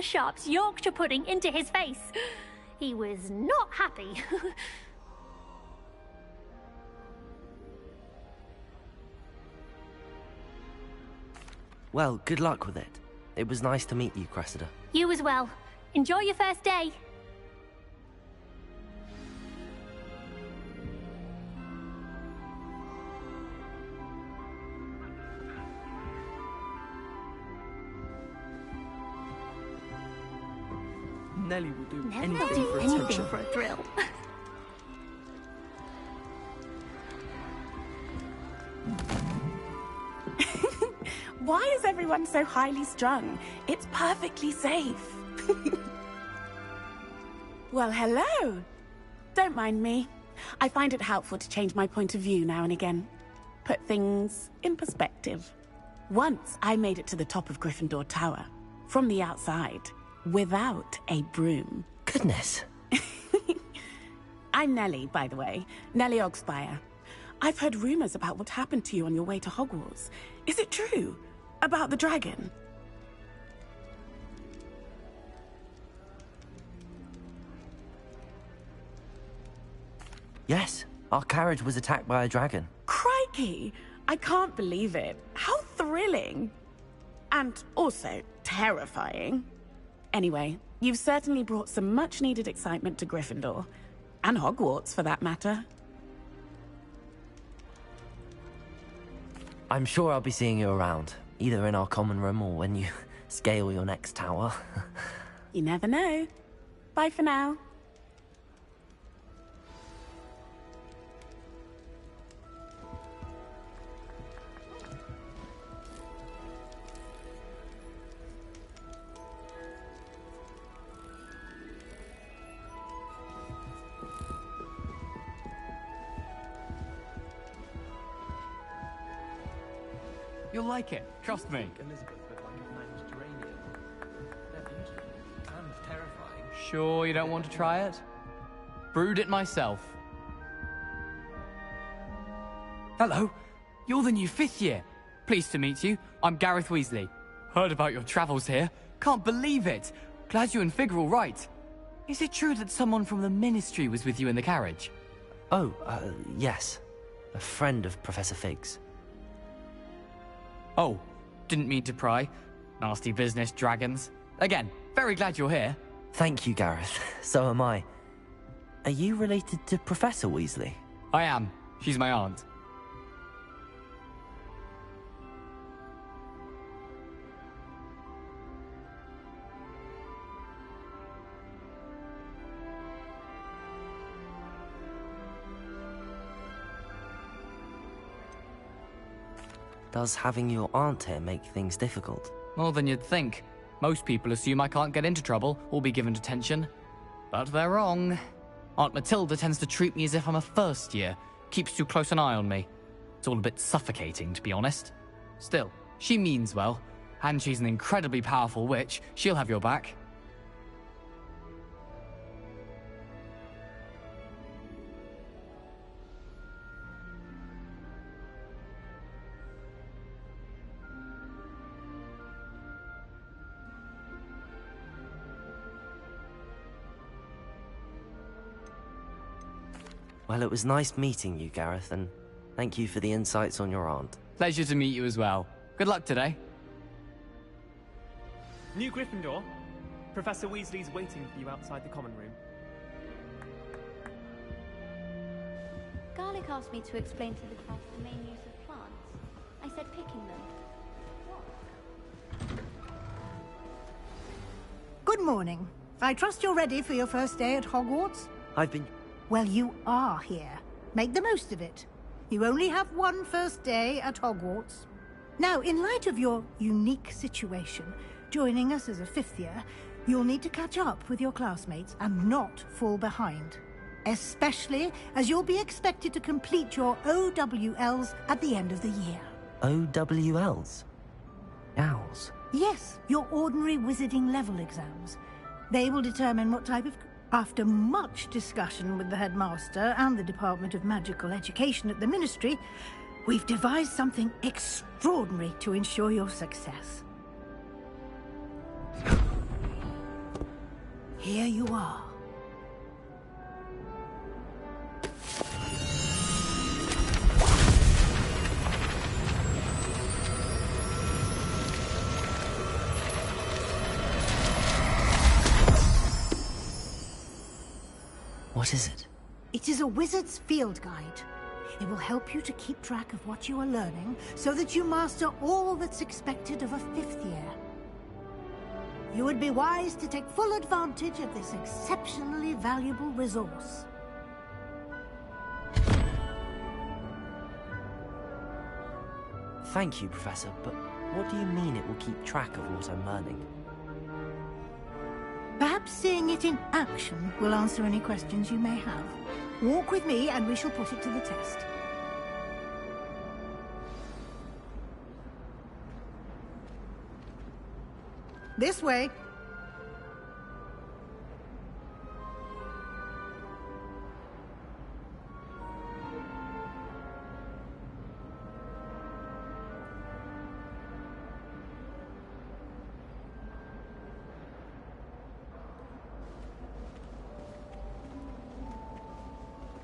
Master Sharp's Yorkshire pudding into his face. He was not happy. Well, good luck with it. It was nice to meet you, Cressida. You as well. Enjoy your first day. Nellie will do Never anything do for anything attention. for a thrill. Why is everyone so highly strung? It's perfectly safe. Well, hello. Don't mind me. I find it helpful to change my point of view now and again. Put things in perspective. Once I made it to the top of Gryffindor Tower, from the outside, without a broom. Goodness. I'm Nellie, by the way. Nellie Ogspire. I've heard rumors about what happened to you on your way to Hogwarts. Is it true? About the dragon? Yes, our carriage was attacked by a dragon. Crikey! I can't believe it. How thrilling! And also terrifying. Anyway, you've certainly brought some much-needed excitement to Gryffindor. And Hogwarts, for that matter. I'm sure I'll be seeing you around, either in our common room or when you scale your next tower. You never know. Bye for now. You'll like it, trust me. Elizabeth looked like a man's geranium. They're beautiful and terrifying. Sure you don't want to try it? Brewed it myself. Hello, you're the new 5th year. Pleased to meet you. I'm Gareth Weasley. Heard about your travels here. Can't believe it. Glad you and Fig are all right. Is it true that someone from the Ministry was with you in the carriage? Oh, yes. A friend of Professor Fig's. Oh, didn't mean to pry. Nasty business, dragons. Again, very glad you're here. Thank you, Gareth. So am I. Are you related to Professor Weasley? I am. She's my aunt. Does having your aunt here make things difficult? More than you'd think. Most people assume I can't get into trouble or be given detention. But they're wrong. Aunt Matilda tends to treat me as if I'm a first year, keeps too close an eye on me. It's all a bit suffocating, to be honest. Still, she means well, and she's an incredibly powerful witch. She'll have your back. Well, it was nice meeting you, Gareth, and thank you for the insights on your aunt. Pleasure to meet you as well. Good luck today. New Gryffindor. Professor Weasley's waiting for you outside the common room. Garlic asked me to explain to the class the main use of plants. I said picking them. Good morning. I trust you're ready for your first day at Hogwarts? I've been... Well, you are here. Make the most of it. You only have one first day at Hogwarts. Now, in light of your unique situation, joining us as a 5th year, you'll need to catch up with your classmates and not fall behind. Especially as you'll be expected to complete your OWLs at the end of the year. OWLs? Owls? Yes, your ordinary wizarding level exams. They will determine what type of... After much discussion with the headmaster and the Department of Magical Education at the Ministry, we've devised something extraordinary to ensure your success. Here you are. What is it? It is a wizard's field guide. It will help you to keep track of what you are learning, so that you master all that's expected of a 5th year. You would be wise to take full advantage of this exceptionally valuable resource. Thank you, Professor, but what do you mean it will keep track of what I'm learning? Perhaps seeing it in action will answer any questions you may have. Walk with me and we shall put it to the test. This way.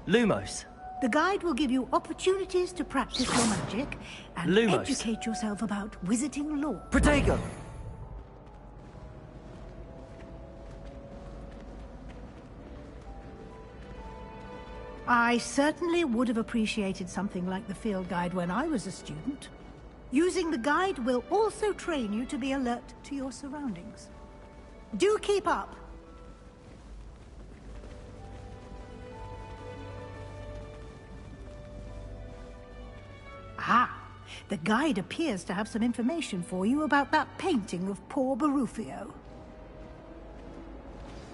Lumos! The guide will give you opportunities to practice your magic and Lumos. educate yourself about wizarding lore. Protego! I certainly would have appreciated something like the field guide when I was a student. Using the guide will also train you to be alert to your surroundings. Do keep up! Ah, the guide appears to have some information for you about that painting of poor Barufio.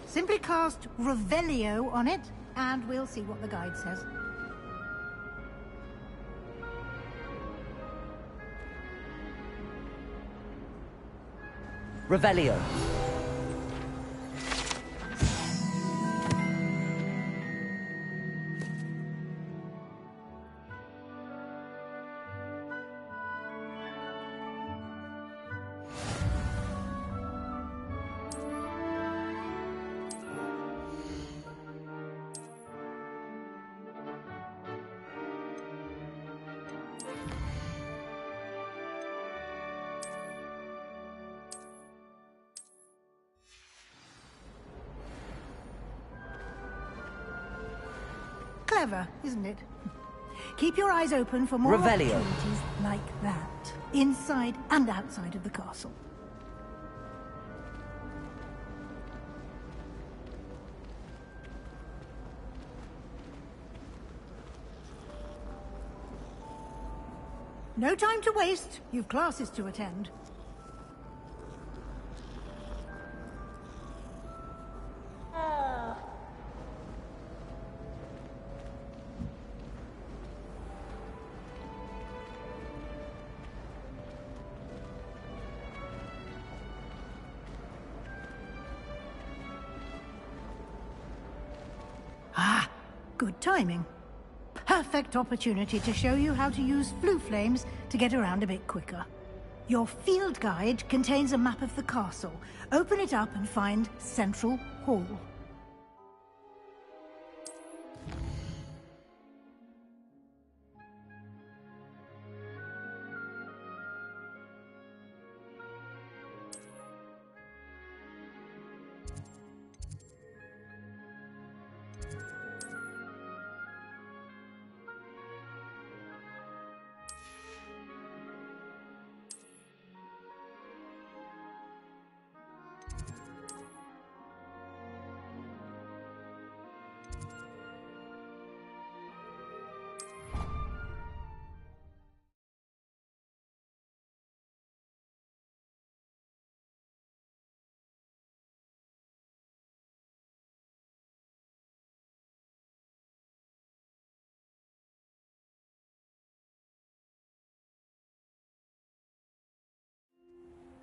Simply cast Revelio on it, and we'll see what the guide says. Revelio! Clever, isn't it? Keep your eyes open for more Revelio. opportunities like that, inside and outside of the castle. No time to waste. You've classes to attend. Ah, good timing. Perfect opportunity to show you how to use flue flames to get around a bit quicker. Your field guide contains a map of the castle. Open it up and find Central Hall.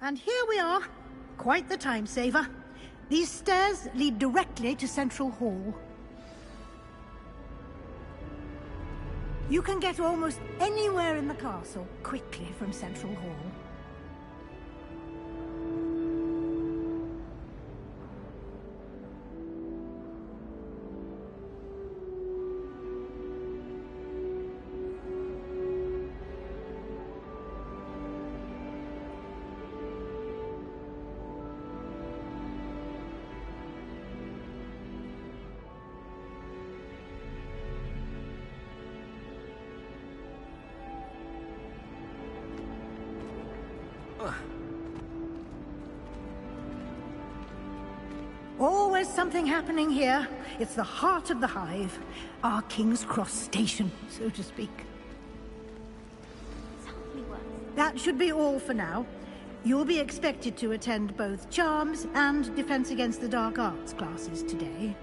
And here we are. Quite the time saver. These stairs lead directly to Central Hall. You can get almost anywhere in the castle quickly from Central Hall. Always something happening here. It's the heart of the hive. Our King's Cross station, so to speak. It's Hogwarts. That should be all for now. You'll be expected to attend both Charms and Defense Against the Dark Arts classes today.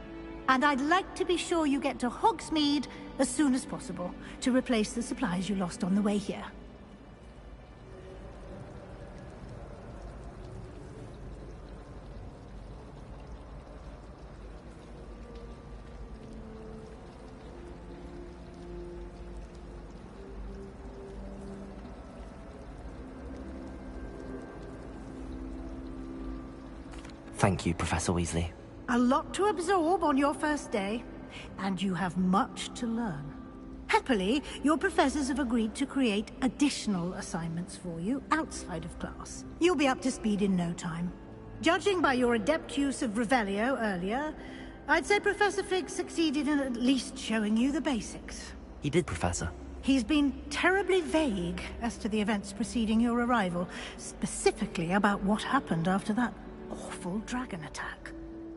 And I'd like to be sure you get to Hogsmeade as soon as possible to replace the supplies you lost on the way here. Thank you, Professor Weasley. A lot to absorb on your first day, and you have much to learn. Happily, your professors have agreed to create additional assignments for you outside of class. You'll be up to speed in no time. Judging by your adept use of Revelio earlier, I'd say Professor Fig succeeded in at least showing you the basics. He did, Professor. He's been terribly vague as to the events preceding your arrival, specifically about what happened after that awful dragon attack.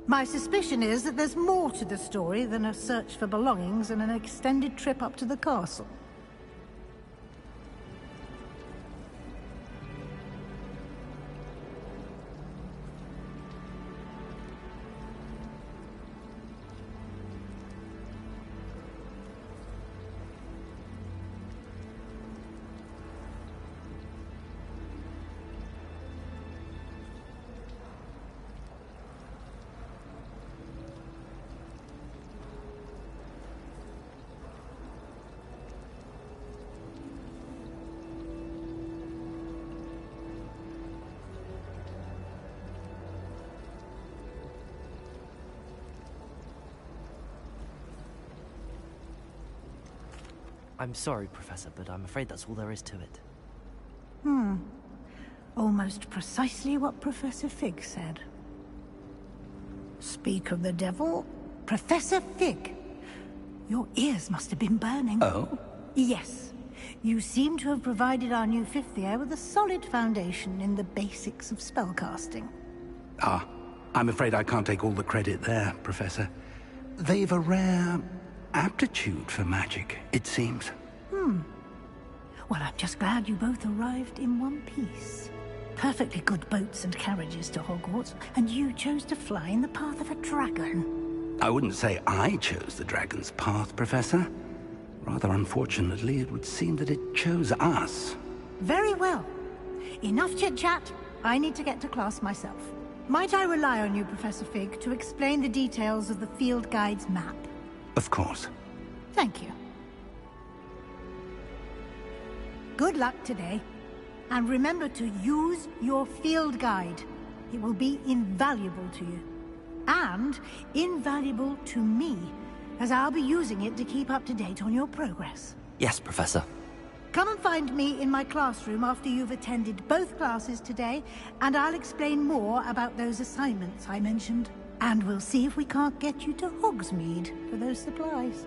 My suspicion is that there's more to the story than a search for belongings and an extended trip up to the castle. I'm sorry, Professor, but I'm afraid that's all there is to it. Almost precisely what Professor Fig said. Speak of the devil, Professor Fig. Your ears must have been burning. Oh? Yes. You seem to have provided our new fifth year with a solid foundation in the basics of spellcasting. Ah, I'm afraid I can't take all the credit there, Professor. They've a rare aptitude for magic, it seems. Well, I'm just glad you both arrived in one piece. Perfectly good boats and carriages to Hogwarts, and you chose to fly in the path of a dragon. I wouldn't say I chose the dragon's path, Professor. Rather unfortunately, it would seem that it chose us. Very well. Enough chit-chat. I need to get to class myself. Might I rely on you, Professor Fig, to explain the details of the field guide's map? Of course. Thank you. Good luck today. And remember to use your field guide. It will be invaluable to you. And invaluable to me, as I'll be using it to keep up to date on your progress. Yes, Professor. Come and find me in my classroom after you've attended both classes today, and I'll explain more about those assignments I mentioned. And we'll see if we can't get you to Hogsmeade for those supplies.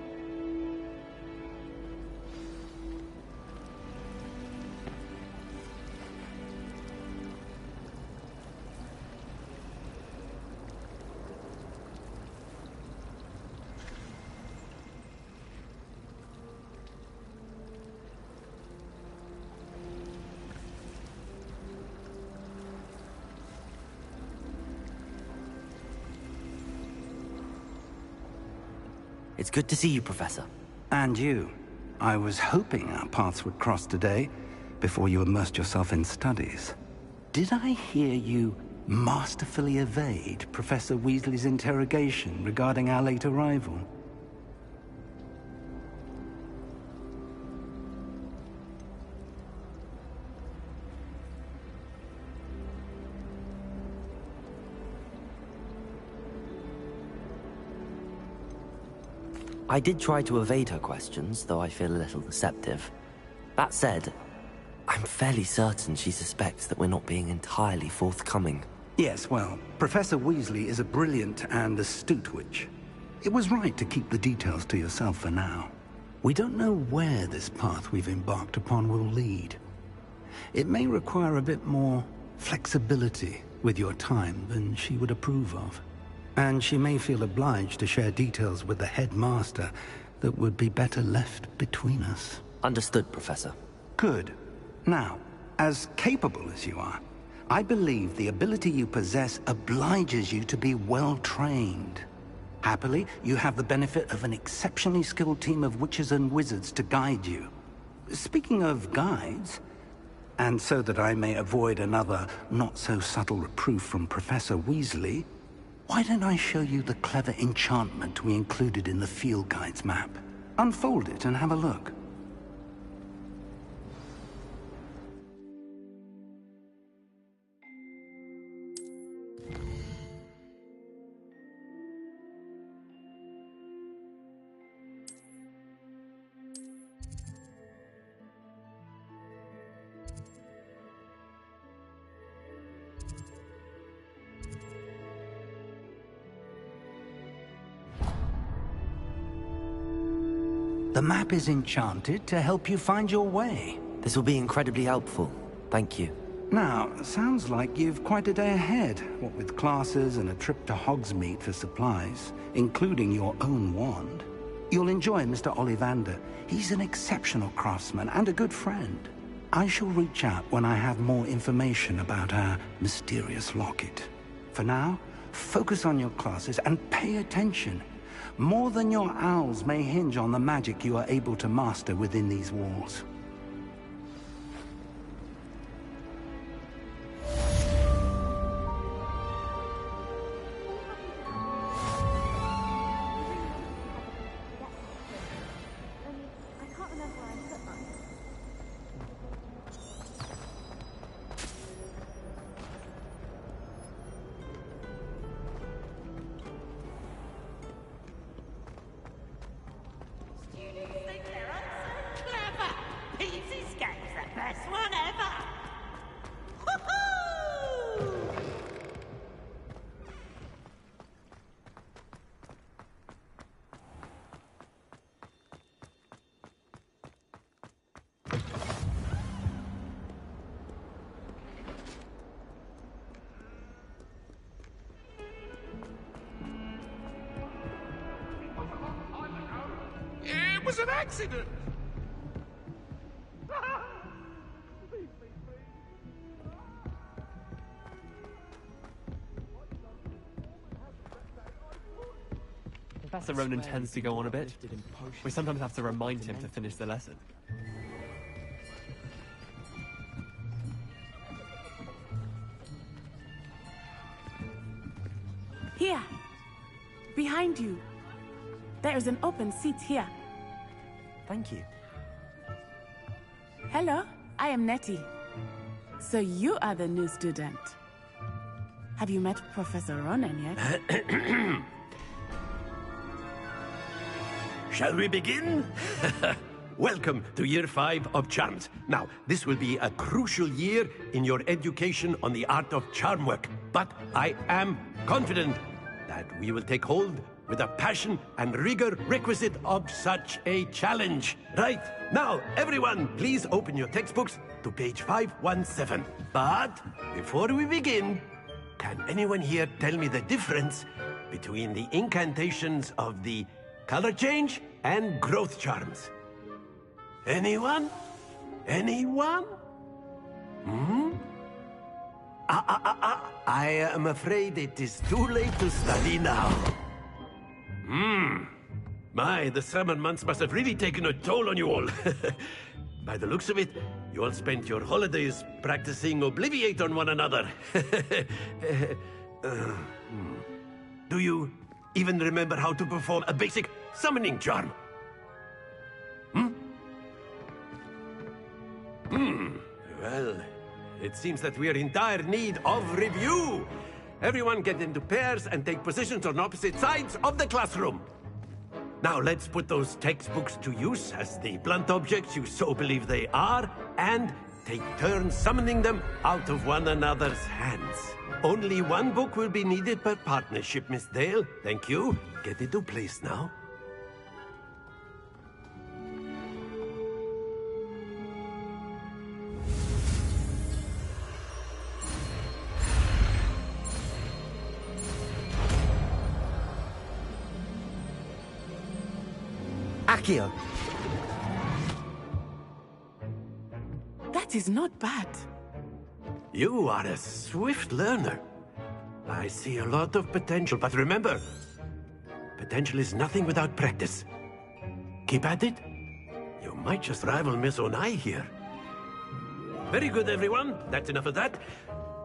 It's good to see you, Professor. And you. I was hoping our paths would cross today, before you immersed yourself in studies. Did I hear you masterfully evade Professor Weasley's interrogation regarding our late arrival? I did try to evade her questions, though I feel a little deceptive. That said, I'm fairly certain she suspects that we're not being entirely forthcoming. Yes, well, Professor Weasley is a brilliant and astute witch. It was right to keep the details to yourself for now. We don't know where this path we've embarked upon will lead. It may require a bit more flexibility with your time than she would approve of. And she may feel obliged to share details with the headmaster that would be better left between us. Understood, Professor. Good. Now, as capable as you are, I believe the ability you possess obliges you to be well-trained. Happily, you have the benefit of an exceptionally skilled team of witches and wizards to guide you. Speaking of guides, and so that I may avoid another not-so-subtle reproof from Professor Weasley, why don't I show you the clever enchantment we included in the field guide's map? Unfold it and have a look. The map is enchanted to help you find your way. This will be incredibly helpful. Thank you. Now, sounds like you've quite a day ahead, what with classes and a trip to Hogsmeade for supplies, including your own wand. You'll enjoy Mr. Ollivander. He's an exceptional craftsman and a good friend. I shall reach out when I have more information about our mysterious locket. For now, focus on your classes and pay attention. More than your owls may hinge on the magic you are able to master within these walls. I can't remember where I put mine. It was an accident! Professor Ronan tends to go on a bit. We sometimes have to remind him to finish the lesson. Here. Behind you. There is an open seat here. Thank you. Hello, I am Nettie. So you are the new student. Have you met Professor Ronan yet? Shall we begin? Welcome to Year 5 of Charms. Now, this will be a crucial year in your education on the art of charm work. But I am confident that we will take hold with the passion and rigor requisite of such a challenge. Right, now, everyone, please open your textbooks to page 517. But before we begin, can anyone here tell me the difference between the incantations of the color change and growth charms? Anyone? Anyone? I am afraid it is too late to study now. My, the summer months must have really taken a toll on you all. By the looks of it, you all spent your holidays practicing Obliviate on one another. Do you even remember how to perform a basic summoning charm? Well, it seems that we are in dire need of review. Everyone get into pairs and take positions on opposite sides of the classroom. Now let's put those textbooks to use as the blunt objects you so believe they are, and take turns summoning them out of one another's hands. Only one book will be needed per partnership, Miss Dale. Thank you. Get into place now. Accio! That is not bad. You are a swift learner. I see a lot of potential, but remember, potential is nothing without practice. Keep at it. You might just rival Miss Onai here. Very good, everyone. That's enough of that.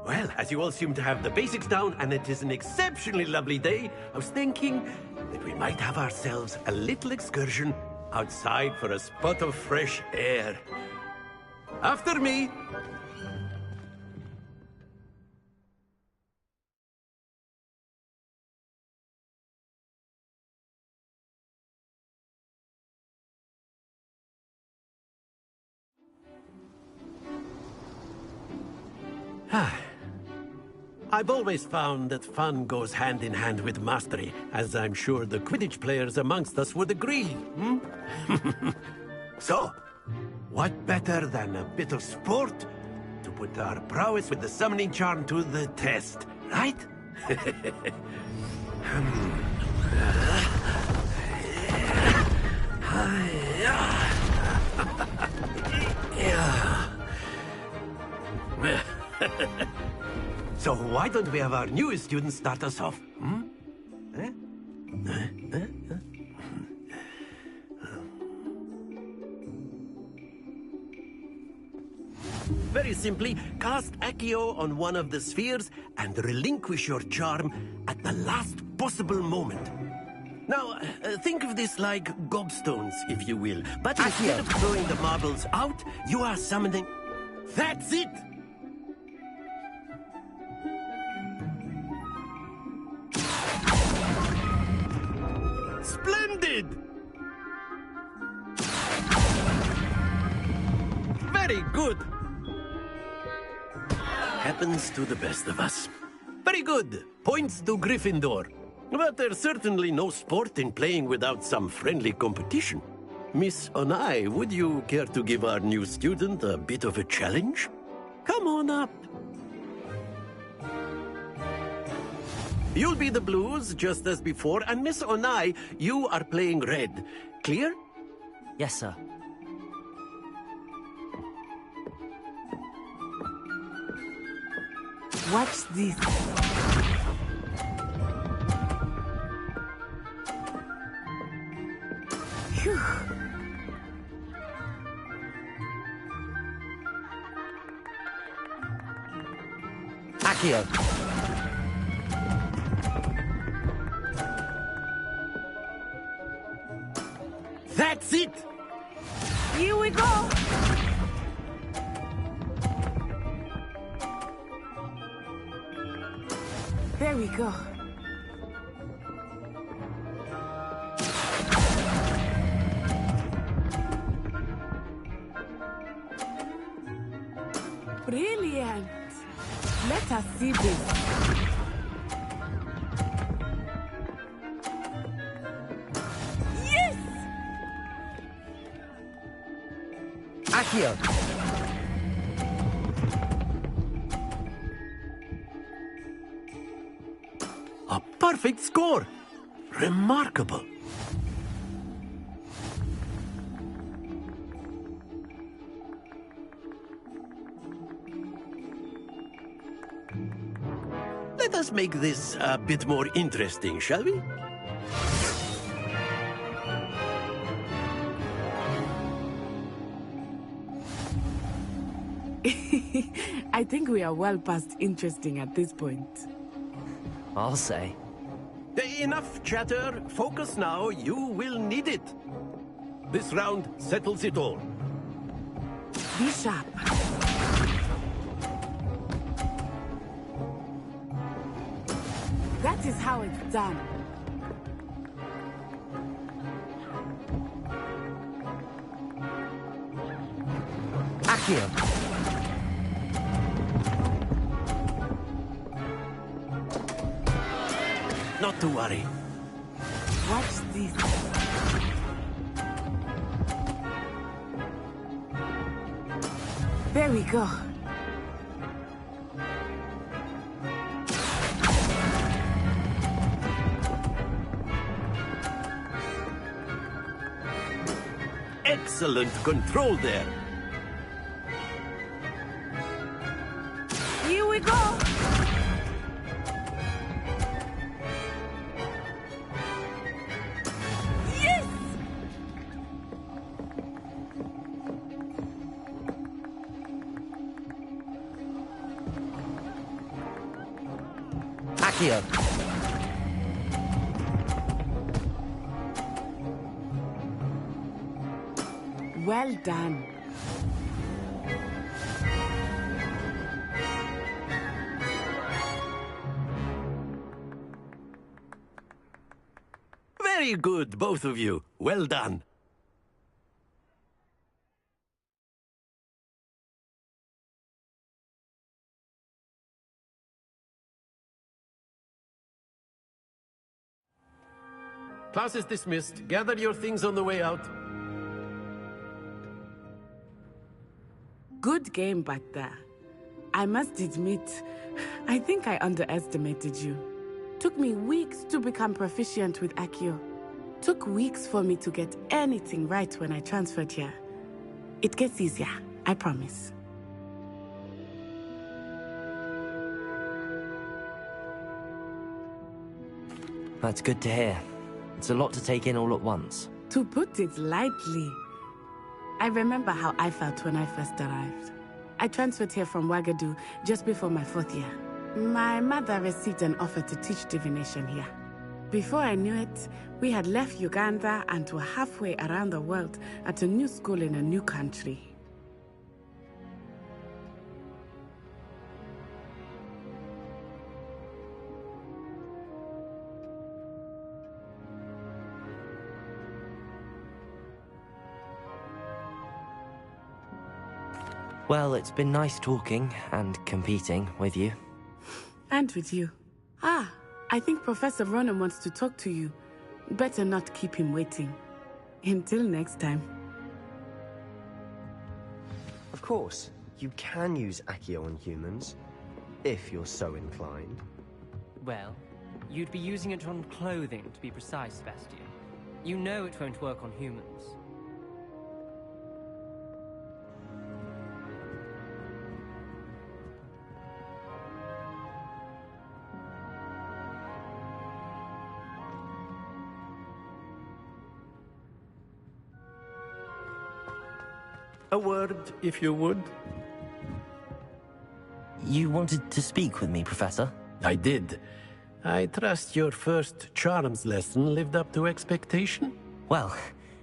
Well, as you all seem to have the basics down, and it is an exceptionally lovely day, I was thinking that we might have ourselves a little excursion outside for a spot of fresh air. After me! I've always found that fun goes hand in hand with mastery, as I'm sure the Quidditch players amongst us would agree. So, what better than a bit of sport to put our prowess with the summoning charm to the test, right? So why don't we have our newest student start us off? Very simply, cast Accio on one of the spheres and relinquish your charm at the last possible moment. Now, think of this like gobstones, if you will. But instead of throwing the marbles out, you are summoning... That's it! Splendid! Very good! Happens to the best of us. Very good. Points to Gryffindor. But there's certainly no sport in playing without some friendly competition. Miss Onai, would you care to give our new student a bit of a challenge? Come on up. You'll be the blues, just as before, and Miss Onai, you are playing red. Clear? Yes, sir. Watch this. Phew. Accio! That's it! Here we go! There we go. Brilliant! Let us see this. Yes! Accio! A perfect score! Remarkable! Let us make this a bit more interesting, shall we? I think we are well past interesting at this point. I'll say. Enough chatter. Focus now. You will need it. This round settles it all. Be sharp. That is how it's done. Accio! Not to worry. Watch this. There we go. Excellent control there. Here we go! Yes! Accio. Well done. Very good, both of you. Well done. Class is dismissed. Gather your things on the way out. Good game back there. I must admit, I think I underestimated you. Took me weeks to become proficient with Accio. Took weeks for me to get anything right when I transferred here. It gets easier, I promise. That's good to hear. It's a lot to take in all at once. To put it lightly, I remember how I felt when I first arrived. I transferred here from Wagadu just before my 4th year. My mother received an offer to teach divination here. Before I knew it, we had left Uganda and were halfway around the world at a new school in a new country. Well, it's been nice talking and competing with you. And with you. Ah, I think Professor Ronan wants to talk to you. Better not keep him waiting. Until next time. Of course, you can use Accio on humans, if you're so inclined. Well, you'd be using it on clothing, to be precise, Sebastian. You know it won't work on humans. A word, if you would. You wanted to speak with me, Professor? I did. I trust your first charms lesson lived up to expectation? Well,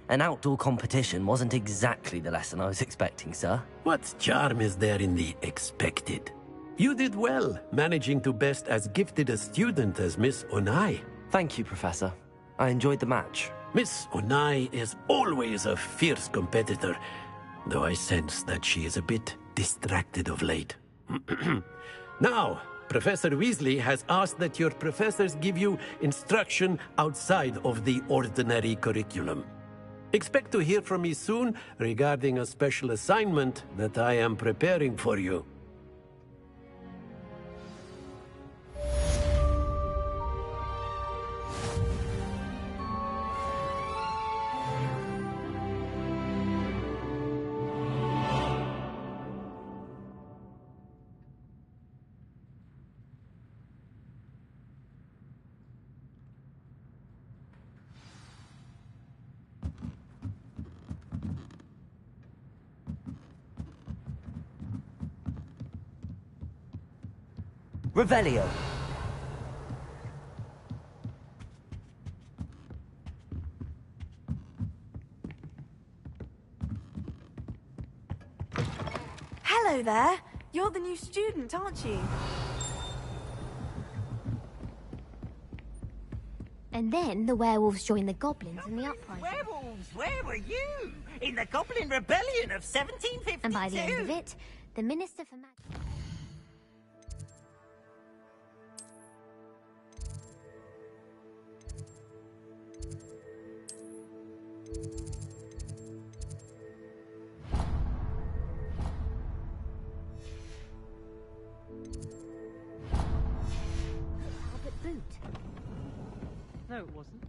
an outdoor competition wasn't exactly the lesson I was expecting, sir. What charm is there in the expected? You did well, managing to best as gifted a student as Miss Onai. Thank you, Professor. I enjoyed the match. Miss Onai is always a fierce competitor, though I sense that she is a bit distracted of late. Now, Professor Weasley has asked that your professors give you instruction outside of the ordinary curriculum. Expect to hear from me soon regarding a special assignment that I am preparing for you. Revelio. Hello there. You're the new student, aren't you? And then the werewolves joined the goblins in the uprising. Werewolves, where were you? In the Goblin Rebellion of 1752? And by the end of it, the Minister for Magic... Boot. No, it wasn't.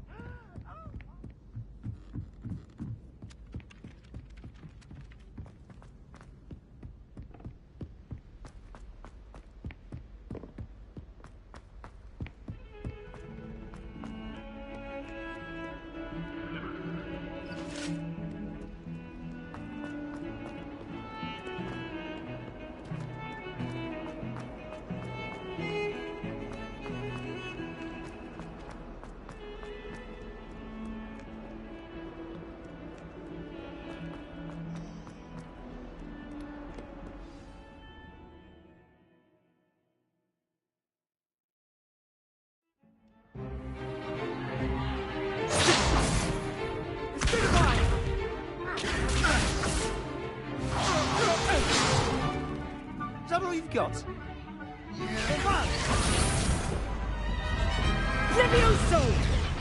all you've got. Levioso!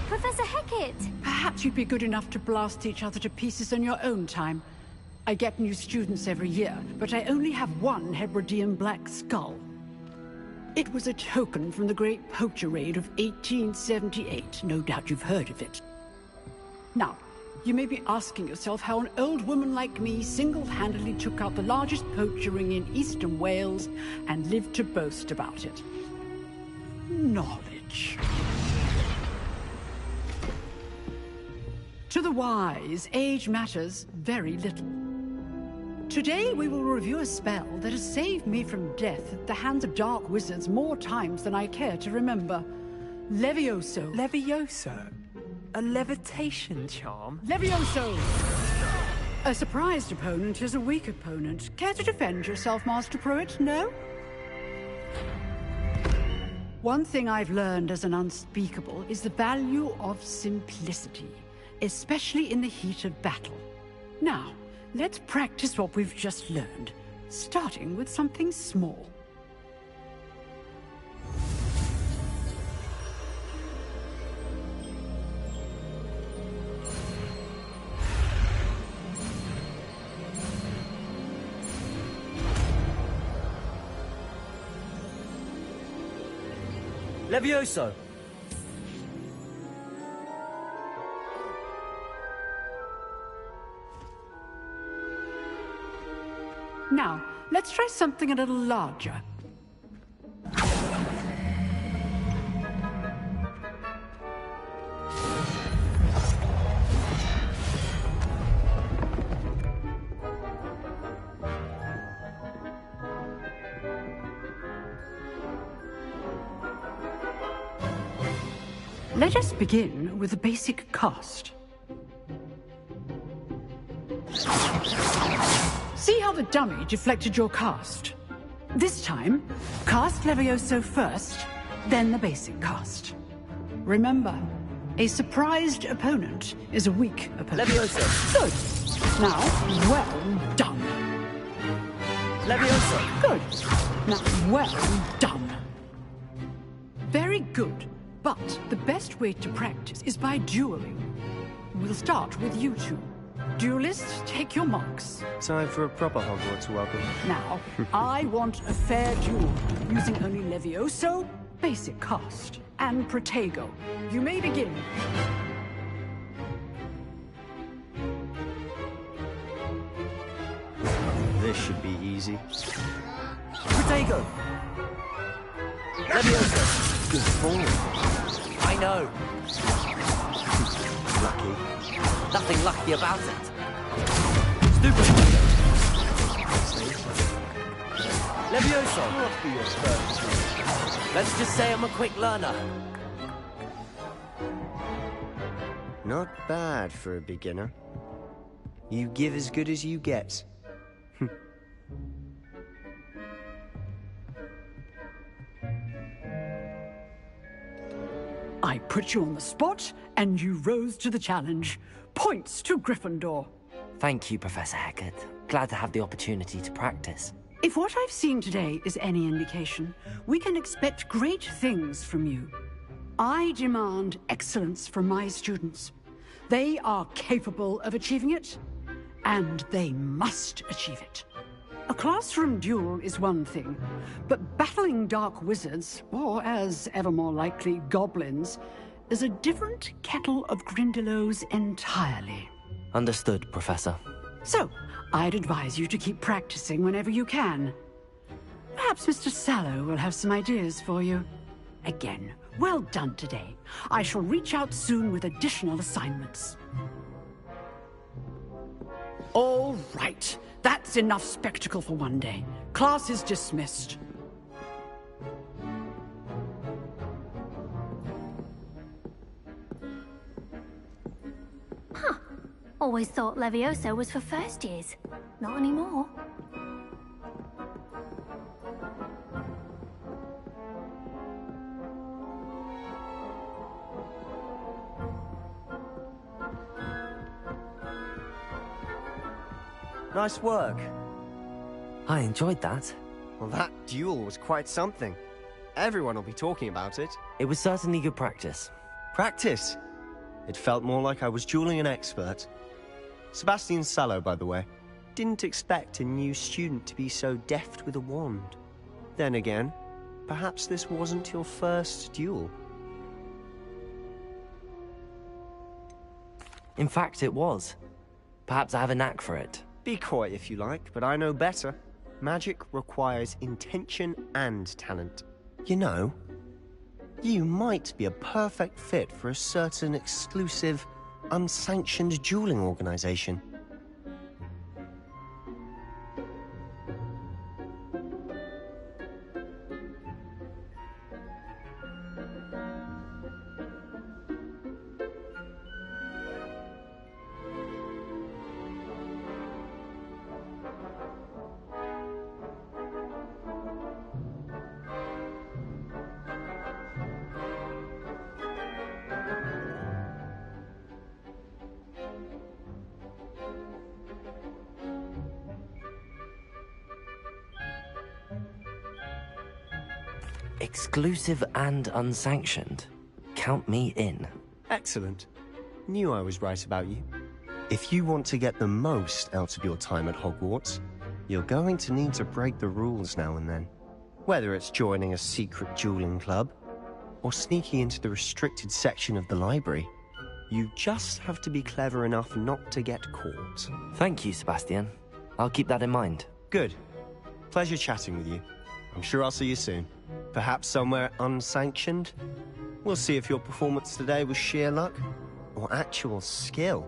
Professor Hecat! Perhaps you'd be good enough to blast each other to pieces on your own time. I get new students every year, but I only have one Hebridean black skull. It was a token from the Great Poacher Raid of 1878. No doubt you've heard of it. Now, you may be asking yourself how an old woman like me single-handedly took out the largest poacher ring in eastern Wales and lived to boast about it. Knowledge. To the wise, age matters very little. Today we will review a spell that has saved me from death at the hands of dark wizards more times than I care to remember. Levioso. Levioso? A levitation charm? Levioso! A surprised opponent is a weak opponent. Care to defend yourself, Master Pruitt? No? One thing I've learned as an unspeakable is the value of simplicity, especially in the heat of battle. Now, let's practice what we've just learned, starting with something small. Levioso! Now, let's try something a little larger. Let us begin with a basic cast. See how the dummy deflected your cast? This time, cast Levioso first, then the basic cast. Remember, a surprised opponent is a weak opponent. Levioso! Good. Now, well done. Levioso! Good. Now, well done. Very good. But the best way to practice is by dueling. We'll start with you two. Duelists, take your marks. Time for a proper Hogwarts welcome. Now, I want a fair duel, using only Levioso, basic cast, and Protego. You may begin. This should be easy. Protego! Levioso! Good form. I know. Lucky. Nothing lucky about it. Stupid. Levioso! Must be your first. Let's just say I'm a quick learner. Not bad for a beginner. You give as good as you get. I put you on the spot, and you rose to the challenge. Points to Gryffindor. Thank you, Professor Hecat. Glad to have the opportunity to practice. If what I've seen today is any indication, we can expect great things from you. I demand excellence from my students. They are capable of achieving it, and they must achieve it. A classroom duel is one thing, but battling dark wizards, or as ever more likely, goblins, is a different kettle of Grindylows entirely. Understood, Professor. So, I'd advise you to keep practicing whenever you can. Perhaps Mr. Sallow will have some ideas for you. Again, well done today. I shall reach out soon with additional assignments. All right. That's enough spectacle for one day. Class is dismissed. Huh. Always thought Levioso was for first years. Not anymore. Nice work. I enjoyed that. Well, that duel was quite something. Everyone will be talking about it. It was certainly good practice. Practice? It felt more like I was dueling an expert. Sebastian Sallow, by the way. Didn't expect a new student to be so deft with a wand. Then again, perhaps this wasn't your first duel. In fact, it was. Perhaps I have a knack for it. Be coy if you like, but I know better. Magic requires intention and talent. You know, you might be a perfect fit for a certain exclusive, unsanctioned dueling organization. Exclusive and unsanctioned. Count me in. Excellent. Knew I was right about you. If you want to get the most out of your time at Hogwarts, you're going to need to break the rules now and then. Whether it's joining a secret dueling club, or sneaking into the restricted section of the library, you just have to be clever enough not to get caught. Thank you, Sebastian. I'll keep that in mind. Good. Pleasure chatting with you. I'm sure I'll see you soon. Perhaps somewhere unsanctioned? We'll see if your performance today was sheer luck or actual skill.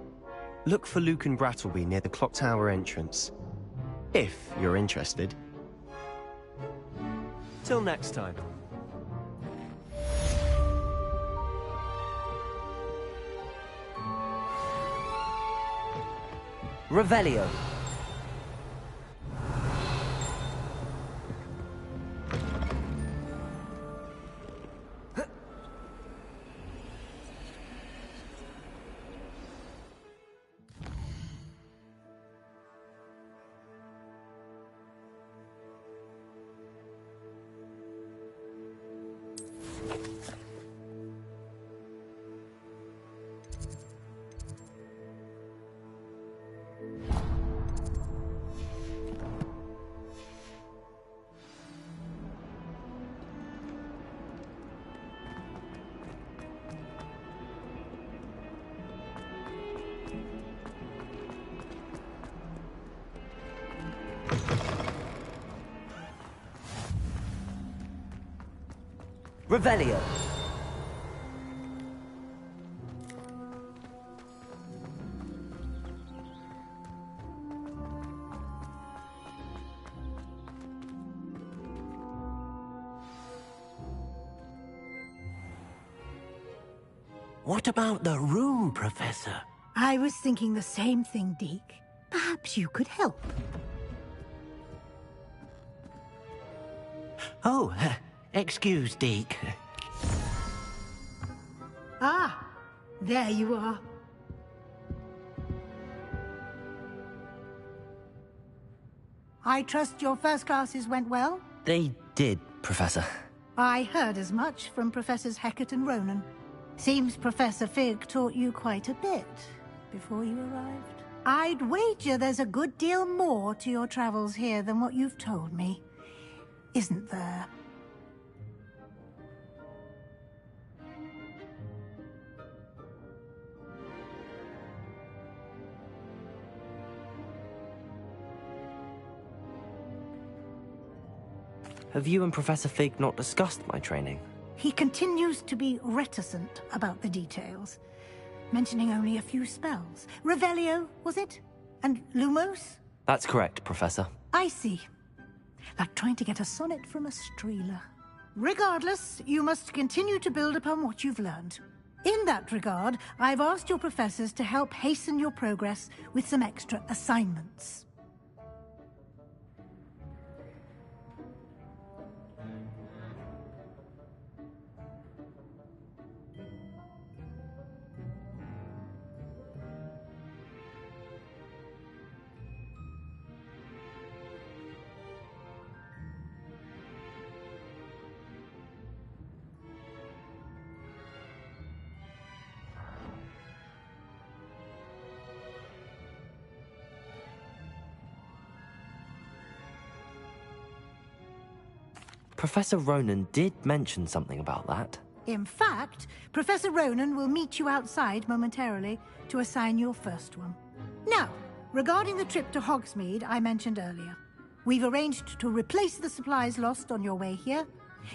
Look for Luke and Brattleby near the clock tower entrance, if you're interested. Till next time. Revelio. Revelio. What about the room, Professor? I was thinking the same thing, Deke. Perhaps you could help. Oh, excuse, Deke. Ah, there you are. I trust your first classes went well? They did, Professor. I heard as much from Professors Hecat and Ronan. Seems Professor Fig taught you quite a bit before you arrived. I'd wager there's a good deal more to your travels here than what you've told me. Isn't there? Have you and Professor Fig not discussed my training? He continues to be reticent about the details, mentioning only a few spells. Revelio, was it? And Lumos? That's correct, Professor. I see. Like trying to get a sonnet from a streeler. Regardless, you must continue to build upon what you've learned. In that regard, I've asked your professors to help hasten your progress with some extra assignments. Professor Ronan did mention something about that. In fact, Professor Ronan will meet you outside momentarily to assign your first one. Now, regarding the trip to Hogsmeade I mentioned earlier, we've arranged to replace the supplies lost on your way here,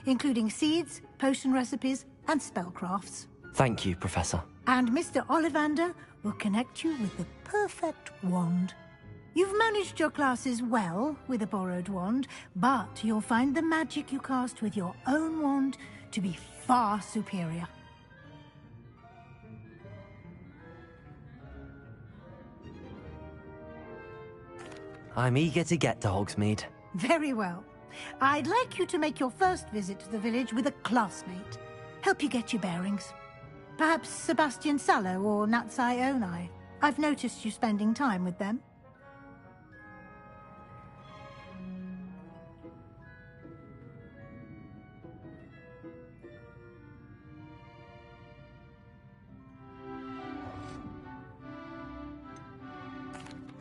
including seeds, potion recipes, and spellcrafts. Thank you, Professor. And Mr. Ollivander will connect you with the perfect wand. You've managed your classes well with a borrowed wand, but you'll find the magic you cast with your own wand to be far superior. I'm eager to get to Hogsmeade. Very well. I'd like you to make your first visit to the village with a classmate. Help you get your bearings. Perhaps Sebastian Sallow or Natsai Onai. I've noticed you spending time with them.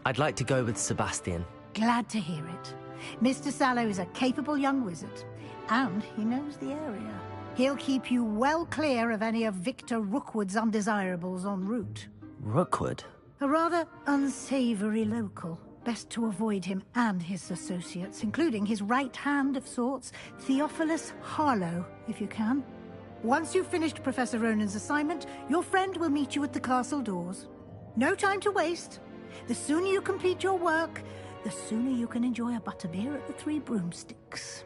I'd like to go with Sebastian. Glad to hear it. Mr. Sallow is a capable young wizard, and he knows the area. He'll keep you well clear of any of Victor Rookwood's undesirables en route. Rookwood? A rather unsavory local. Best to avoid him and his associates, including his right hand of sorts, Theophilus Harlow, if you can. Once you've finished Professor Ronan's assignment, your friend will meet you at the castle doors. No time to waste. The sooner you complete your work, the sooner you can enjoy a butterbeer at the Three Broomsticks.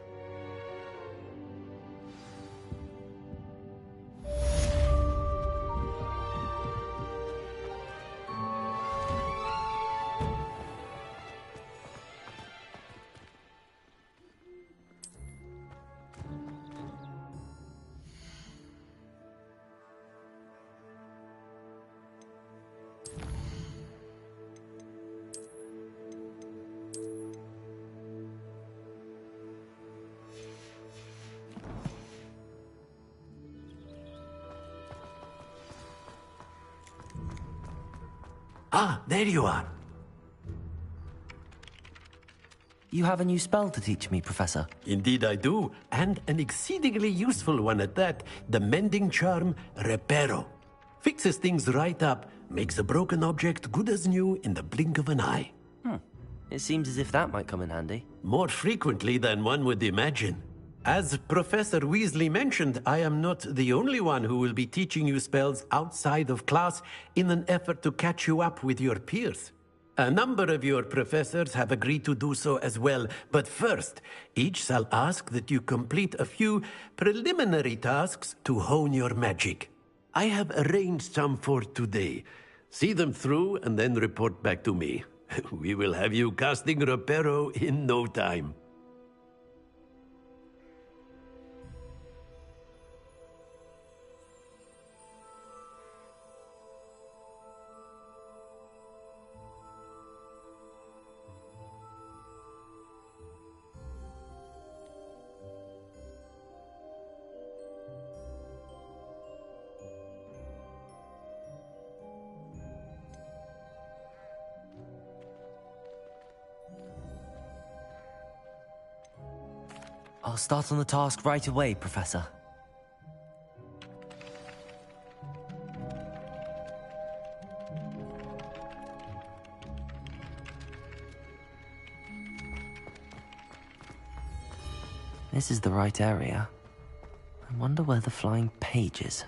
Ah, there you are. You have a new spell to teach me, Professor. Indeed I do, and an exceedingly useful one at that. The mending charm, Reparo. Fixes things right up, makes a broken object good as new in the blink of an eye. It seems as if that might come in handy. More frequently than one would imagine. As Professor Weasley mentioned, I am not the only one who will be teaching you spells outside of class in an effort to catch you up with your peers. A number of your professors have agreed to do so as well, but first, each shall ask that you complete a few preliminary tasks to hone your magic. I have arranged some for today. See them through and then report back to me. We will have you casting Reparo in no time. I'll start on the task right away, Professor. This is the right area. I wonder where the flying page is.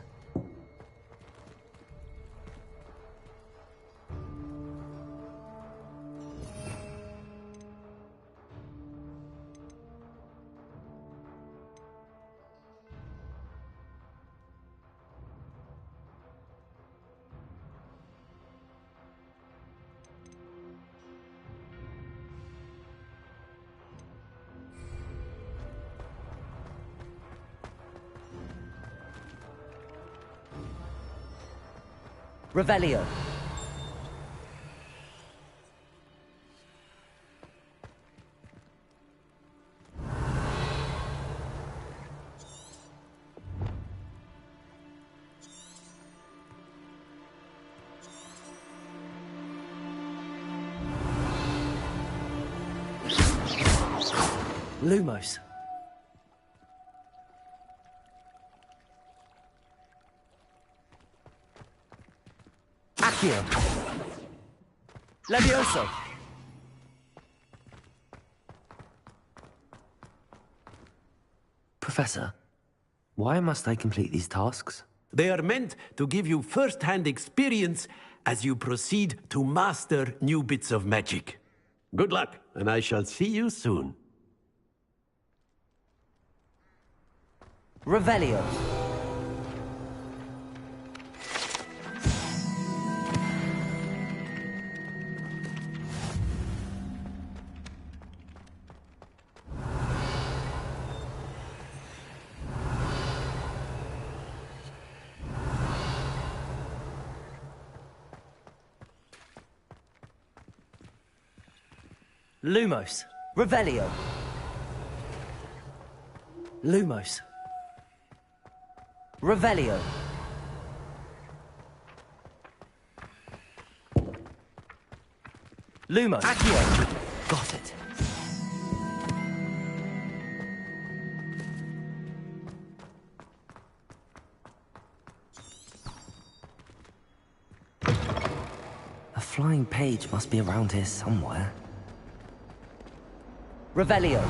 Revelio. Lumos. Accio. Levioso. Professor, why must I complete these tasks? They are meant to give you first-hand experience as you proceed to master new bits of magic. Good luck, and I shall see you soon. Revelio. Lumos. Revelio. Lumos. Revelio. Lumos. Accio. Got it. A flying page must be around here somewhere. Revelio.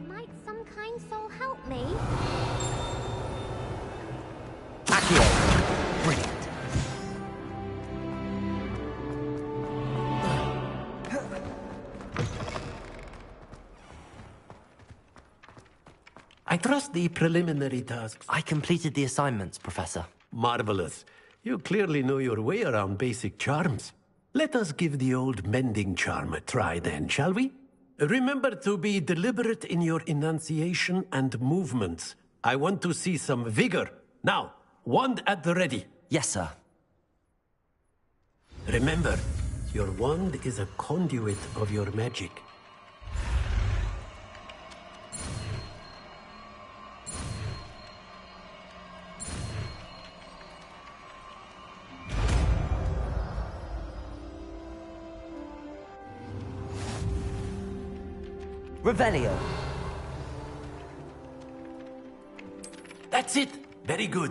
Might some kind soul help me? Accio. Brilliant. I trust the preliminary tasks. I completed the assignments, Professor. Marvelous. You clearly know your way around basic charms. Let us give the old mending charm a try then, shall we? Remember to be deliberate in your enunciation and movements. I want to see some vigor. Now, wand at the ready. Yes, sir. Remember, your wand is a conduit of your magic. Revelio. That's it. Very good.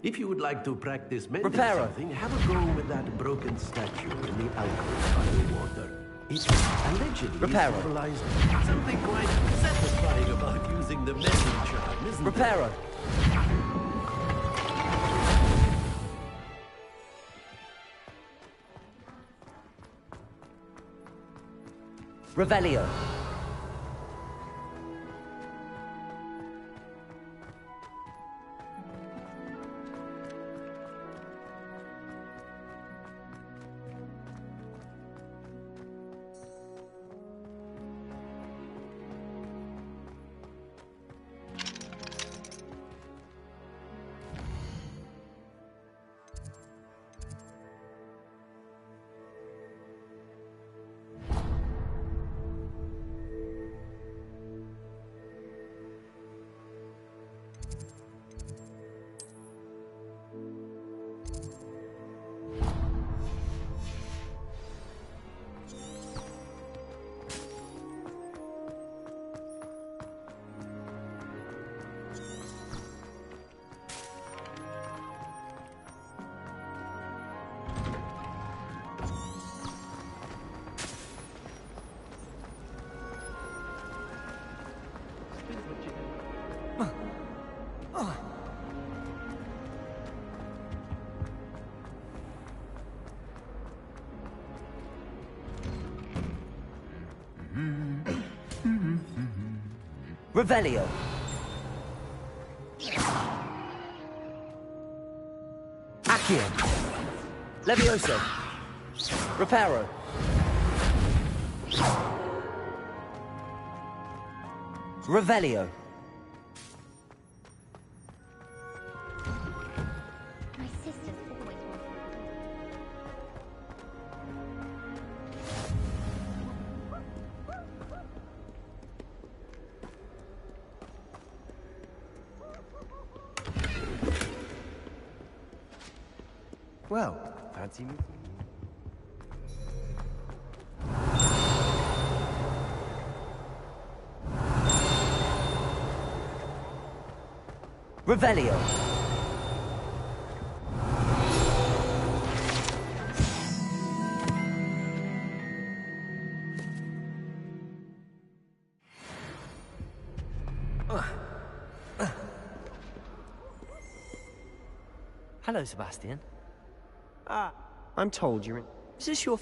If you would like to practice mending Reparo. something, have a go with that broken statue in the alcove by the water. It allegedly Reparo. symbolized something quite satisfying about using the mending charm, isn't Reparo. Revelio. Revelio. Accio. Levioso. Reparo. Revelio. My sister's always wanted. Well, fancy me. Revelio. Hello, Sebastian. I'm told you're in... Is this your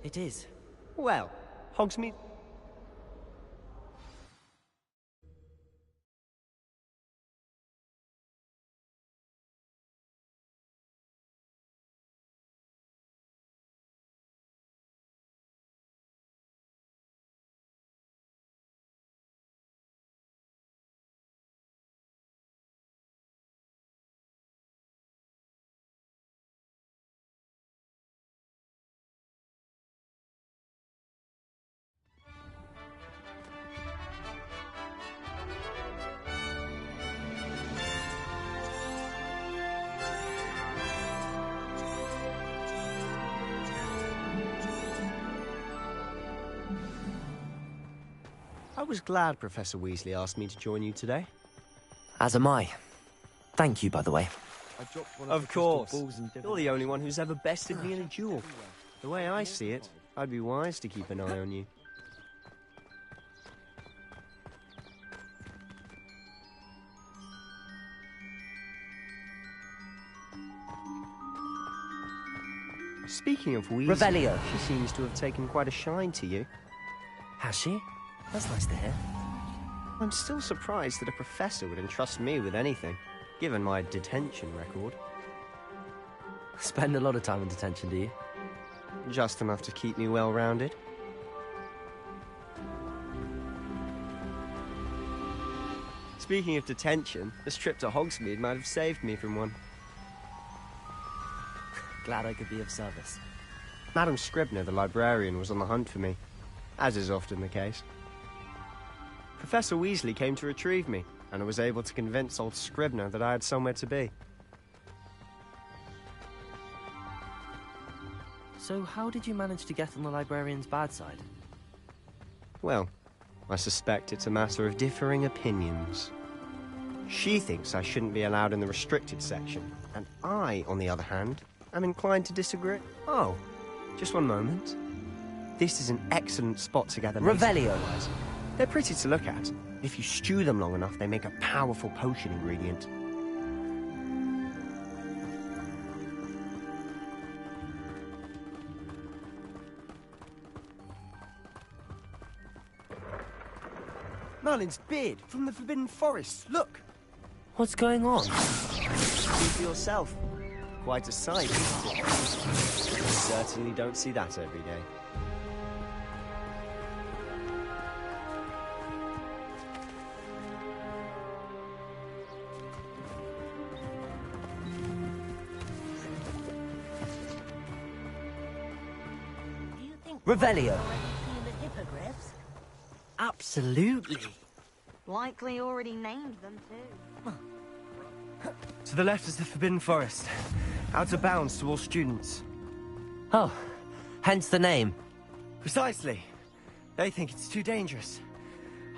It is. Well, Hogsmeade... I was glad Professor Weasley asked me to join you today. As am I. Thank you, by the way. Of course. You're the only one who's ever bested me in a duel. The way I see it, I'd be wise to keep an eye on you. Speaking of Weasley, Revelio. She seems to have taken quite a shine to you. Has she? That's nice to hear. I'm still surprised that a professor would entrust me with anything, given my detention record. Spend a lot of time in detention, do you? Just enough to keep me well-rounded. Speaking of detention, this trip to Hogsmeade might have saved me from one. Glad I could be of service. Madam Scribner, the librarian, was on the hunt for me, as is often the case. Professor Weasley came to retrieve me, and I was able to convince old Scribner that I had somewhere to be. So how did you manage to get on the librarian's bad side? Well, I suspect it's a matter of differing opinions. She thinks I shouldn't be allowed in the restricted section, and I, on the other hand, am inclined to disagree. Oh, just one moment. This is an excellent spot to gather Revelio. Supplies. They're pretty to look at. If you stew them long enough, they make a powerful potion ingredient. Merlin's beard from the Forbidden Forest. Look! What's going on? See for yourself. Quite a sight, isn't it? You certainly don't see that every day. Revelio. Seen the hippogriffs? Absolutely. Likely already named them too. To the left is the Forbidden Forest. Out of bounds to all students. Oh, hence the name. Precisely. They think it's too dangerous.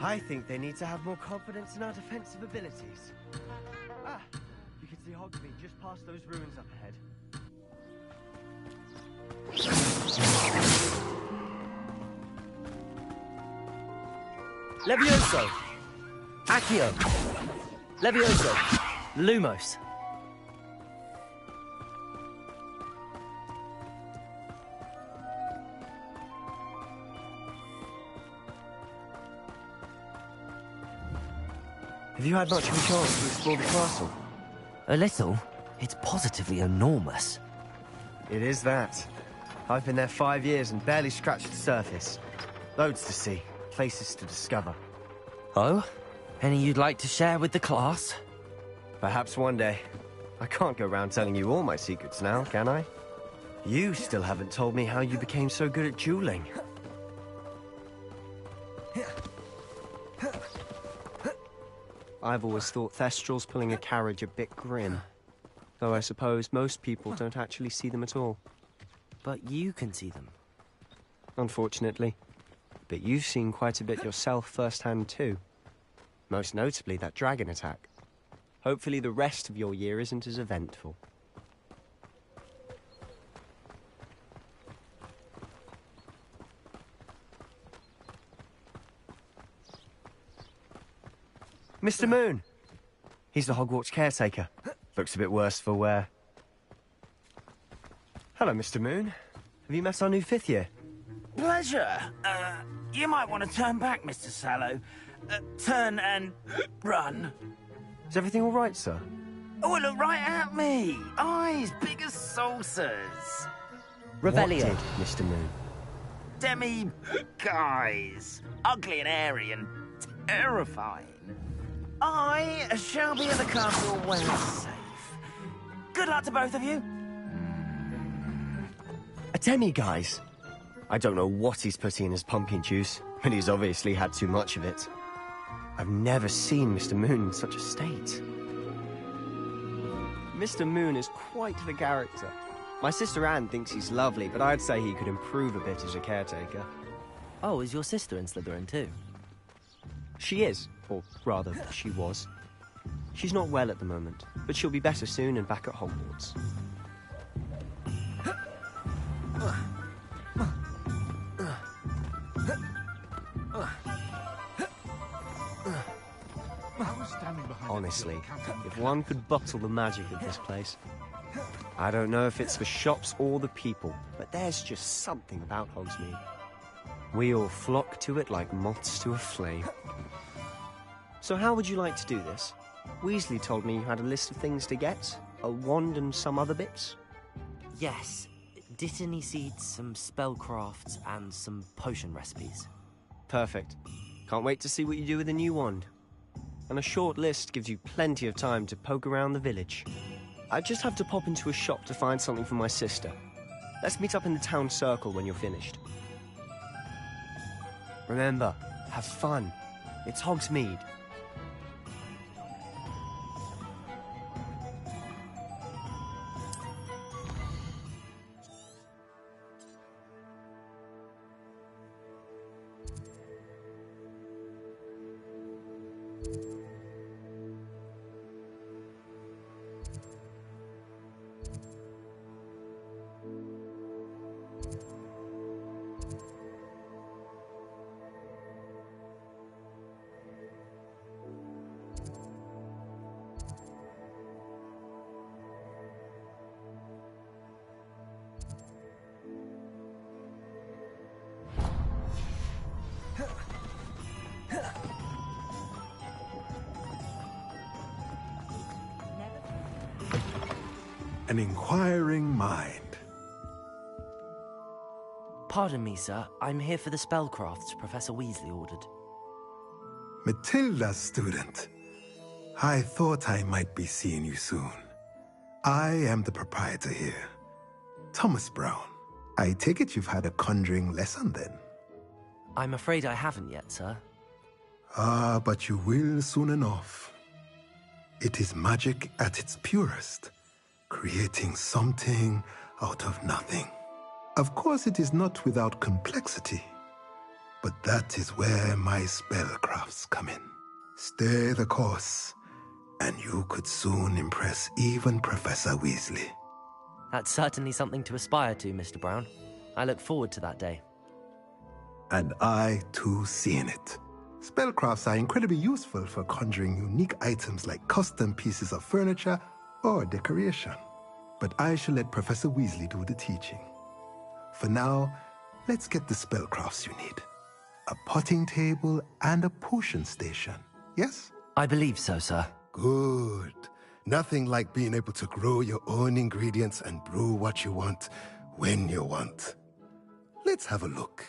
I think they need to have more confidence in our defensive abilities. Ah, you can see Hogsmeade just past those ruins up ahead. Levioso! Accio! Levioso! Lumos! Have you had much of a chance to explore the castle? A little. It's positively enormous. It is that. I've been there 5 years and barely scratched the surface. Loads to see, places to discover. Oh? Any you'd like to share with the class? Perhaps one day. I can't go around telling you all my secrets now, can I? You still haven't told me how you became so good at dueling. I've always thought Thestrals pulling a carriage a bit grim. Though I suppose most people don't actually see them at all. But you can see them. Unfortunately. But you've seen quite a bit yourself firsthand too. Most notably that dragon attack. Hopefully the rest of your year isn't as eventful. Mr. Moon! He's the Hogwarts caretaker. Looks a bit worse for wear. Hello, Mr. Moon. Have you met our new 5th year? Pleasure. You might want to turn back, Mr. Sallow. Turn and run. Is everything all right, sir? Oh, look right at me. Eyes big as saucers. Revelio. What did, Mr. Moon? Guys. Ugly and airy and terrifying. I shall be at the castle when it's safe. Good luck to both of you. A demi-guise? I don't know what he's putting in his pumpkin juice, but he's obviously had too much of it. I've never seen Mr. Moon in such a state. Mr. Moon is quite the character. My sister Anne thinks he's lovely, but I'd say he could improve a bit as a caretaker. Oh, is your sister in Slytherin too? She is, or rather, she was. She's not well at the moment, but she'll be better soon and back at Hogwarts. Honestly, if one could bottle the magic of this place. I don't know if it's the shops or the people, but there's just something about Hogsmeade. We all flock to it like moths to a flame. So how would you like to do this? Weasley told me you had a list of things to get. A wand and some other bits. Yes. Dittany seeds, some spellcrafts, and some potion recipes. Perfect. Can't wait to see what you do with the new wand. And a short list gives you plenty of time to poke around the village. I just have to pop into a shop to find something for my sister. Let's meet up in the town circle when you're finished. Remember, have fun. It's Hogsmeade. An inquiring mind. Pardon me, sir. I'm here for the spellcrafts Professor Weasley ordered. Matilda's student. I thought I might be seeing you soon. I am the proprietor here, Thomas Brown. I take it you've had a conjuring lesson then? I'm afraid I haven't yet, sir. Ah, but you will soon enough. It is magic at its purest, creating something out of nothing. Of course, it is not without complexity, but that is where my spellcrafts come in. Stay the course, and you could soon impress even Professor Weasley. That's certainly something to aspire to, Mr. Brown. I look forward to that day. And I, too, seeing it. Spellcrafts are incredibly useful for conjuring unique items like custom pieces of furniture or decoration. But I shall let Professor Weasley do the teaching. For now, let's get the spellcrafts you need. A potting table and a potion station, yes? I believe so, sir. Good. Nothing like being able to grow your own ingredients and brew what you want, when you want. Let's have a look.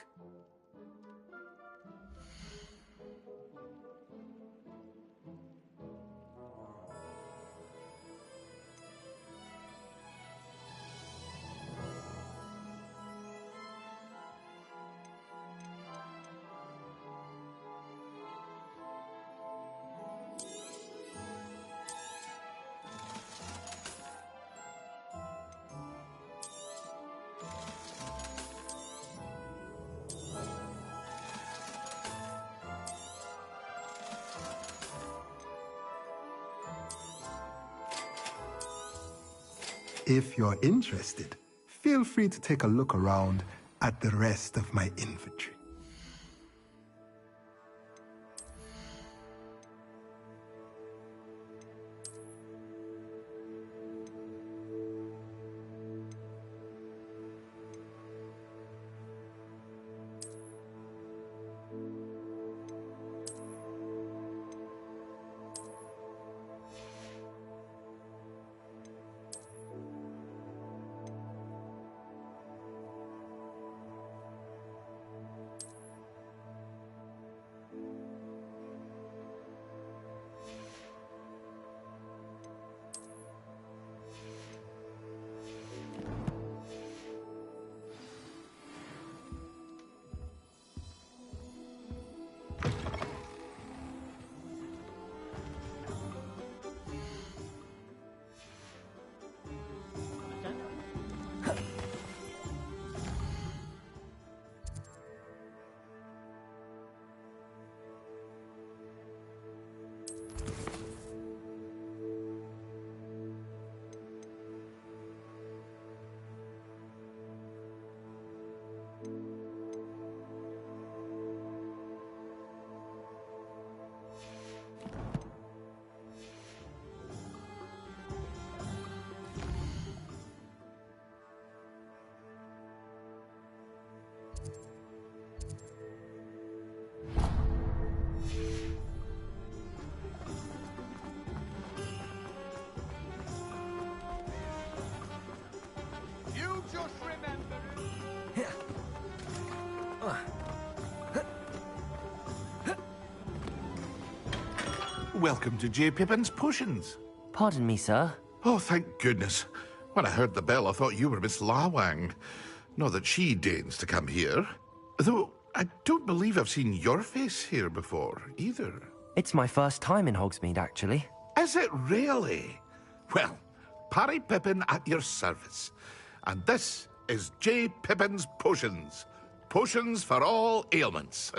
If you're interested, feel free to take a look around at the rest of my inventory. Welcome to J. Pippin's Potions. Pardon me, sir. Oh, thank goodness. When I heard the bell, I thought you were Miss Lawang. Not that she deigns to come here. Though, I don't believe I've seen your face here before, either. It's my first time in Hogsmeade, actually. Is it really? Well, Parry Pippin at your service. And this is J. Pippin's Potions. Potions for all ailments.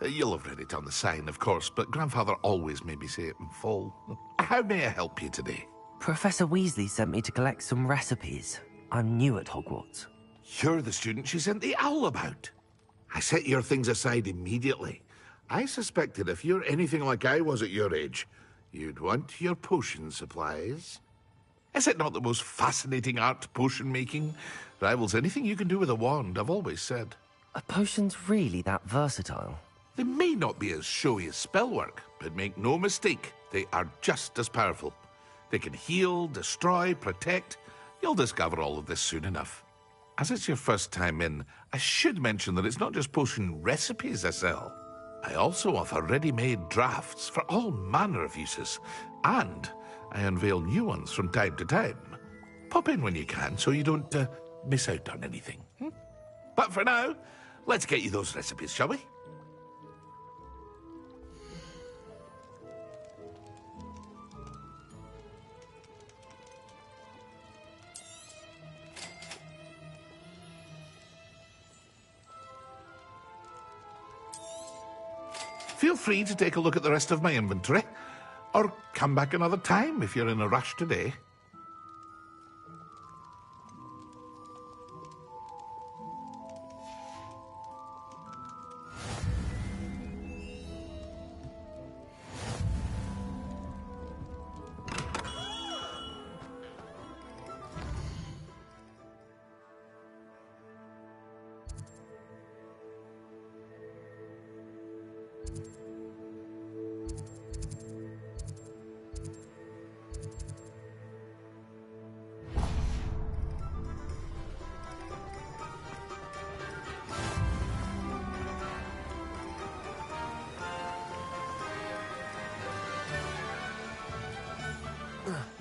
You'll have read it on the sign, of course, but Grandfather always made me say it in full. How may I help you today? Professor Weasley sent me to collect some recipes. I'm new at Hogwarts. You're the student she sent the owl about. I set your things aside immediately. I suspected if you're anything like I was at your age, you'd want your potion supplies. Is it not the most fascinating art, potion making? Rivals anything you can do with a wand, I've always said. Are potions really that versatile? They may not be as showy as spellwork, but make no mistake, they are just as powerful. They can heal, destroy, protect. You'll discover all of this soon enough. As it's your first time in, I should mention that it's not just potion recipes I sell. I also offer ready-made drafts for all manner of uses, and I unveil new ones from time to time. Pop in when you can so you don't miss out on anything. But for now, let's get you those recipes, shall we? Feel free to take a look at the rest of my inventory, or come back another time if you're in a rush today.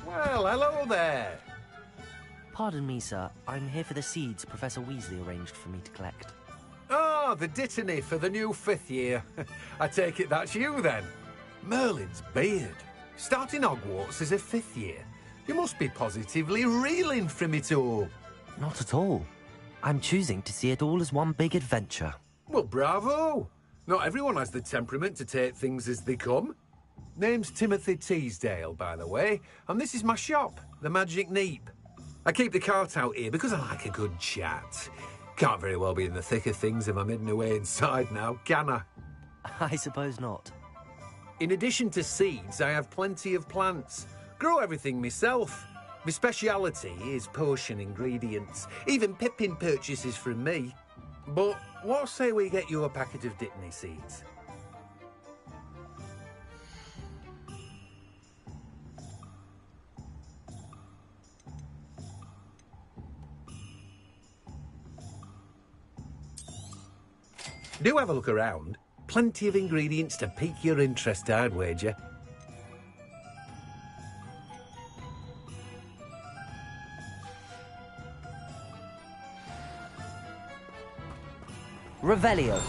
Well, hello there. Pardon me, sir. I'm here for the seeds Professor Weasley arranged for me to collect. Oh, the dittany for the new 5th year. I take it that's you, then. Merlin's beard. Starting Hogwarts as a 5th year. You must be positively reeling from it all. Not at all. I'm choosing to see it all as one big adventure. Well, bravo. Not everyone has the temperament to take things as they come. Name's Timothy Teasdale, by the way, and this is my shop, the Magic Neep. I keep the cart out here because I like a good chat. Can't very well be in the thick of things if I'm hidden away inside now, can I? I suppose not. In addition to seeds, I have plenty of plants. Grow everything myself. My speciality is potion ingredients. Even Pippin purchases from me. But what say we get you a packet of Dittany seeds? Do have a look around. Plenty of ingredients to pique your interest, I'd wager. Revelio.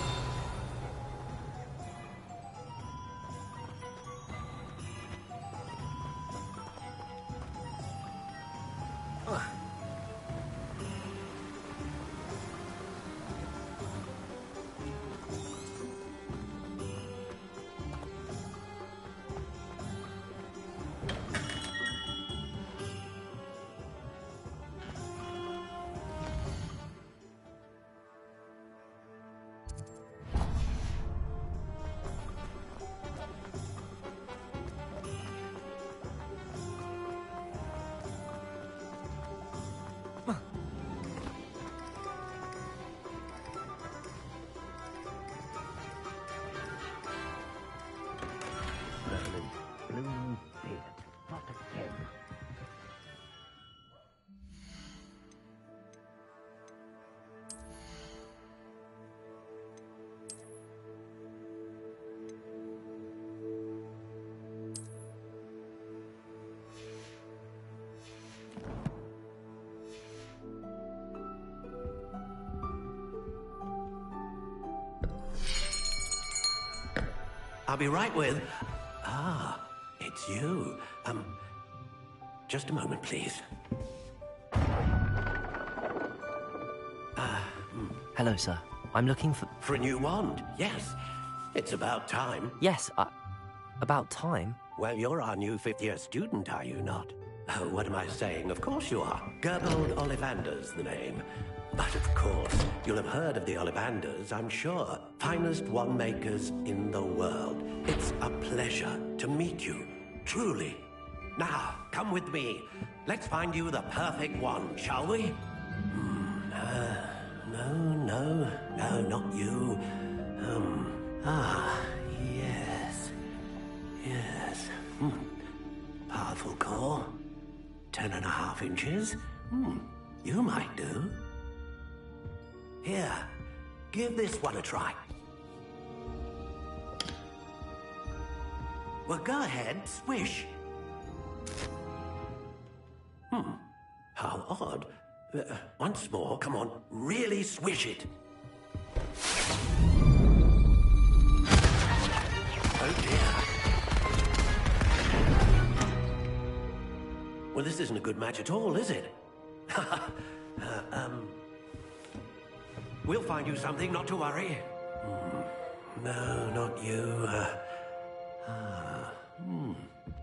I'll be right with... Ah, it's you. Just a moment, please. Hello, sir. I'm looking for... For a new wand, yes. It's about time. Yes, about time? Well, you're our new fifth-year student, are you not? Oh, what am I saying? Of course you are. Gerbold Ollivander's the name. But of course, you'll have heard of the Ollivanders, I'm sure. Finest wand makers in the world. It's a pleasure to meet you, truly. Now, come with me. Let's find you the perfect wand, shall we? No, not you. Yes. Powerful core. 10.5 inches. You might do. Here, give this one a try. Well, go ahead, swish. How odd. Once more, come on, really swish it. Oh dear. Well, this isn't a good match at all, is it? We'll find you something, not to worry. No, not you.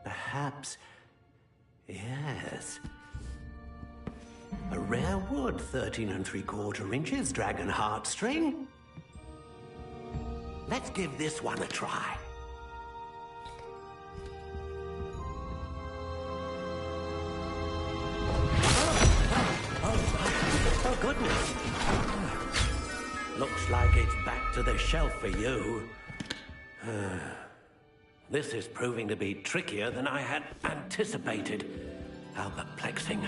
Perhaps... Yes. A rare wood, 13 3/4 inches, dragon heartstring. Let's give this one a try. Oh, goodness. Looks like it's back to the shelf for you. This is proving to be trickier than I had anticipated. How perplexing.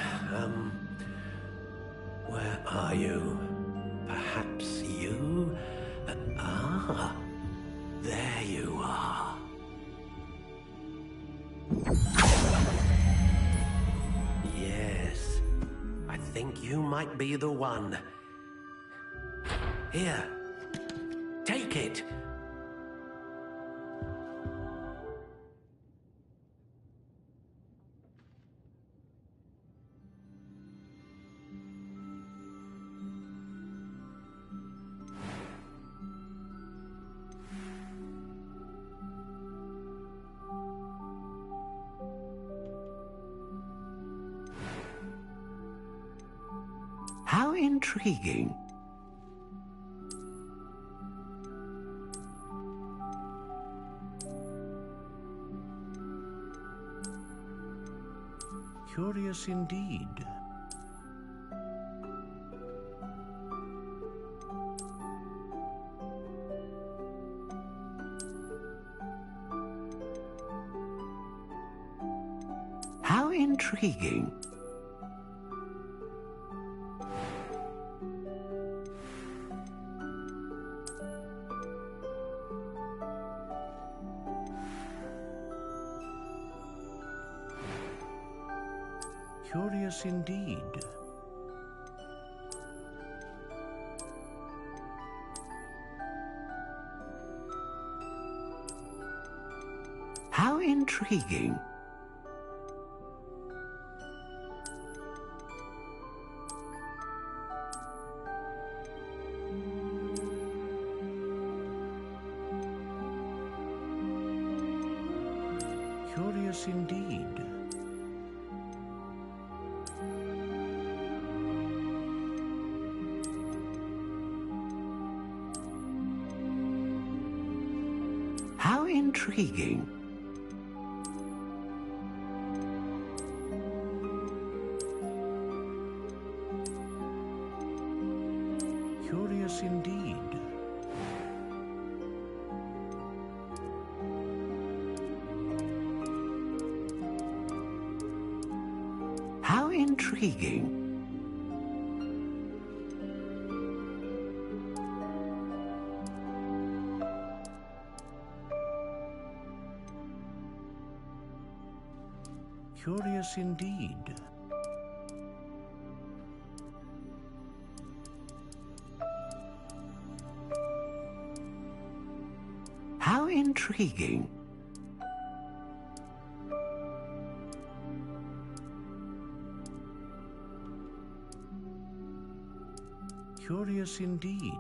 Where are you? Perhaps you? There you are. Yes, I think you might be the one. Here, take it. intriguing. Curious indeed. How intriguing. Curious indeed. How intriguing. Curious indeed. How intriguing. Curious indeed. How intriguing. Curious indeed. How intriguing. Curious indeed.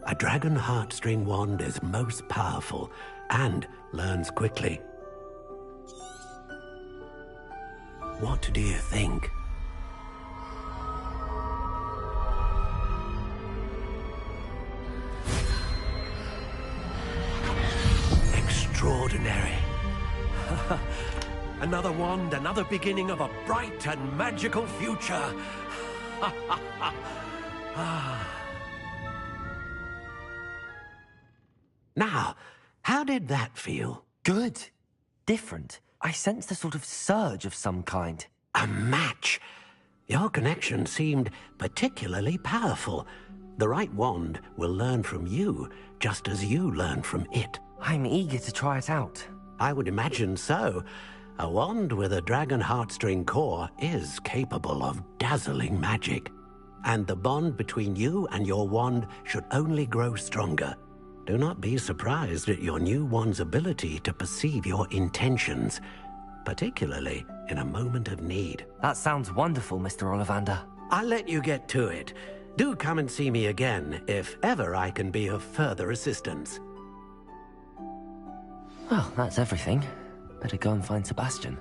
A dragon heartstring wand is most powerful and learns quickly. What do you think? Extraordinary. Another wand, another beginning of a bright and magical future. Now, how did that feel? Good. Different. I sensed a sort of surge of some kind. A match. Your connection seemed particularly powerful. The right wand will learn from you, just as you learn from it. I'm eager to try it out. I would imagine so. A wand with a dragon heartstring core is capable of dazzling magic. And the bond between you and your wand should only grow stronger. Do not be surprised at your new wand's ability to perceive your intentions, particularly in a moment of need. That sounds wonderful, Mr. Ollivander. I'll let you get to it. Do come and see me again if ever I can be of further assistance. Well, that's everything. Better go and find Sebastian.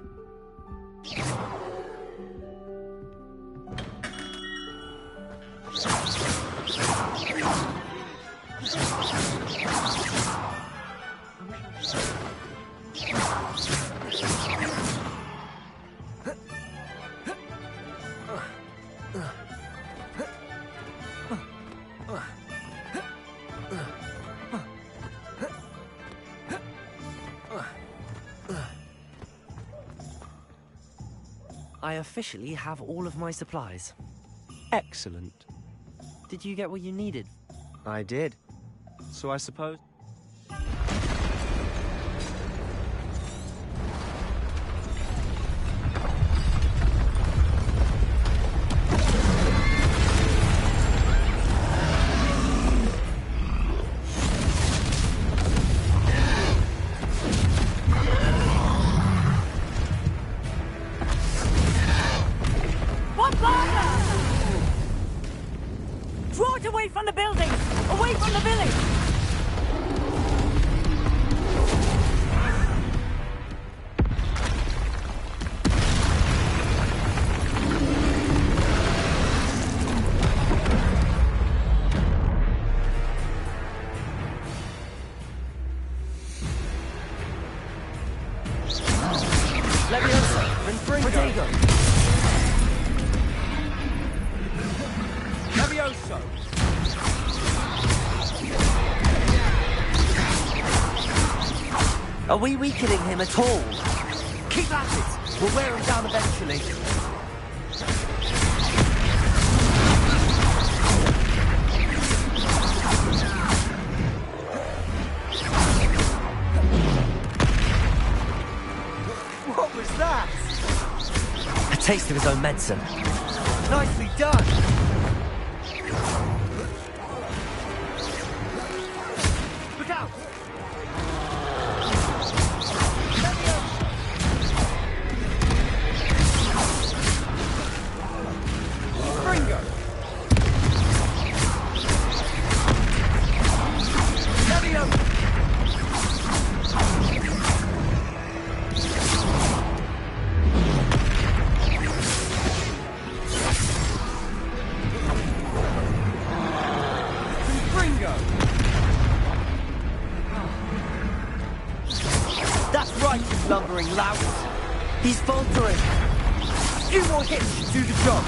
I officially have all of my supplies. Excellent. Did you get what you needed? I did. So I suppose... Draw it away from the building! Away from the village! Leviosa! Rinfringo! Protego! Levioso! Are we weakening him at all? Keep at it! We'll wear him down eventually. What was that? A taste of his own medicine. Nicely done! Look out! Ringo! Leviosa! That's right, you lumbering lout. He's faltering. A few more hits should do the job.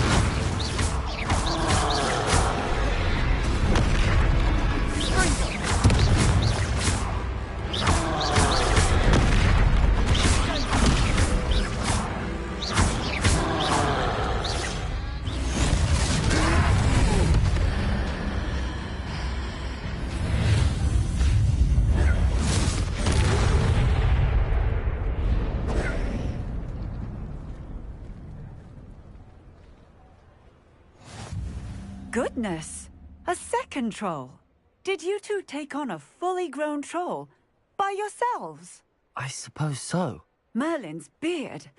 Goodness! A second troll! Did you two take on a fully grown troll? By yourselves? I suppose so. Merlin's beard.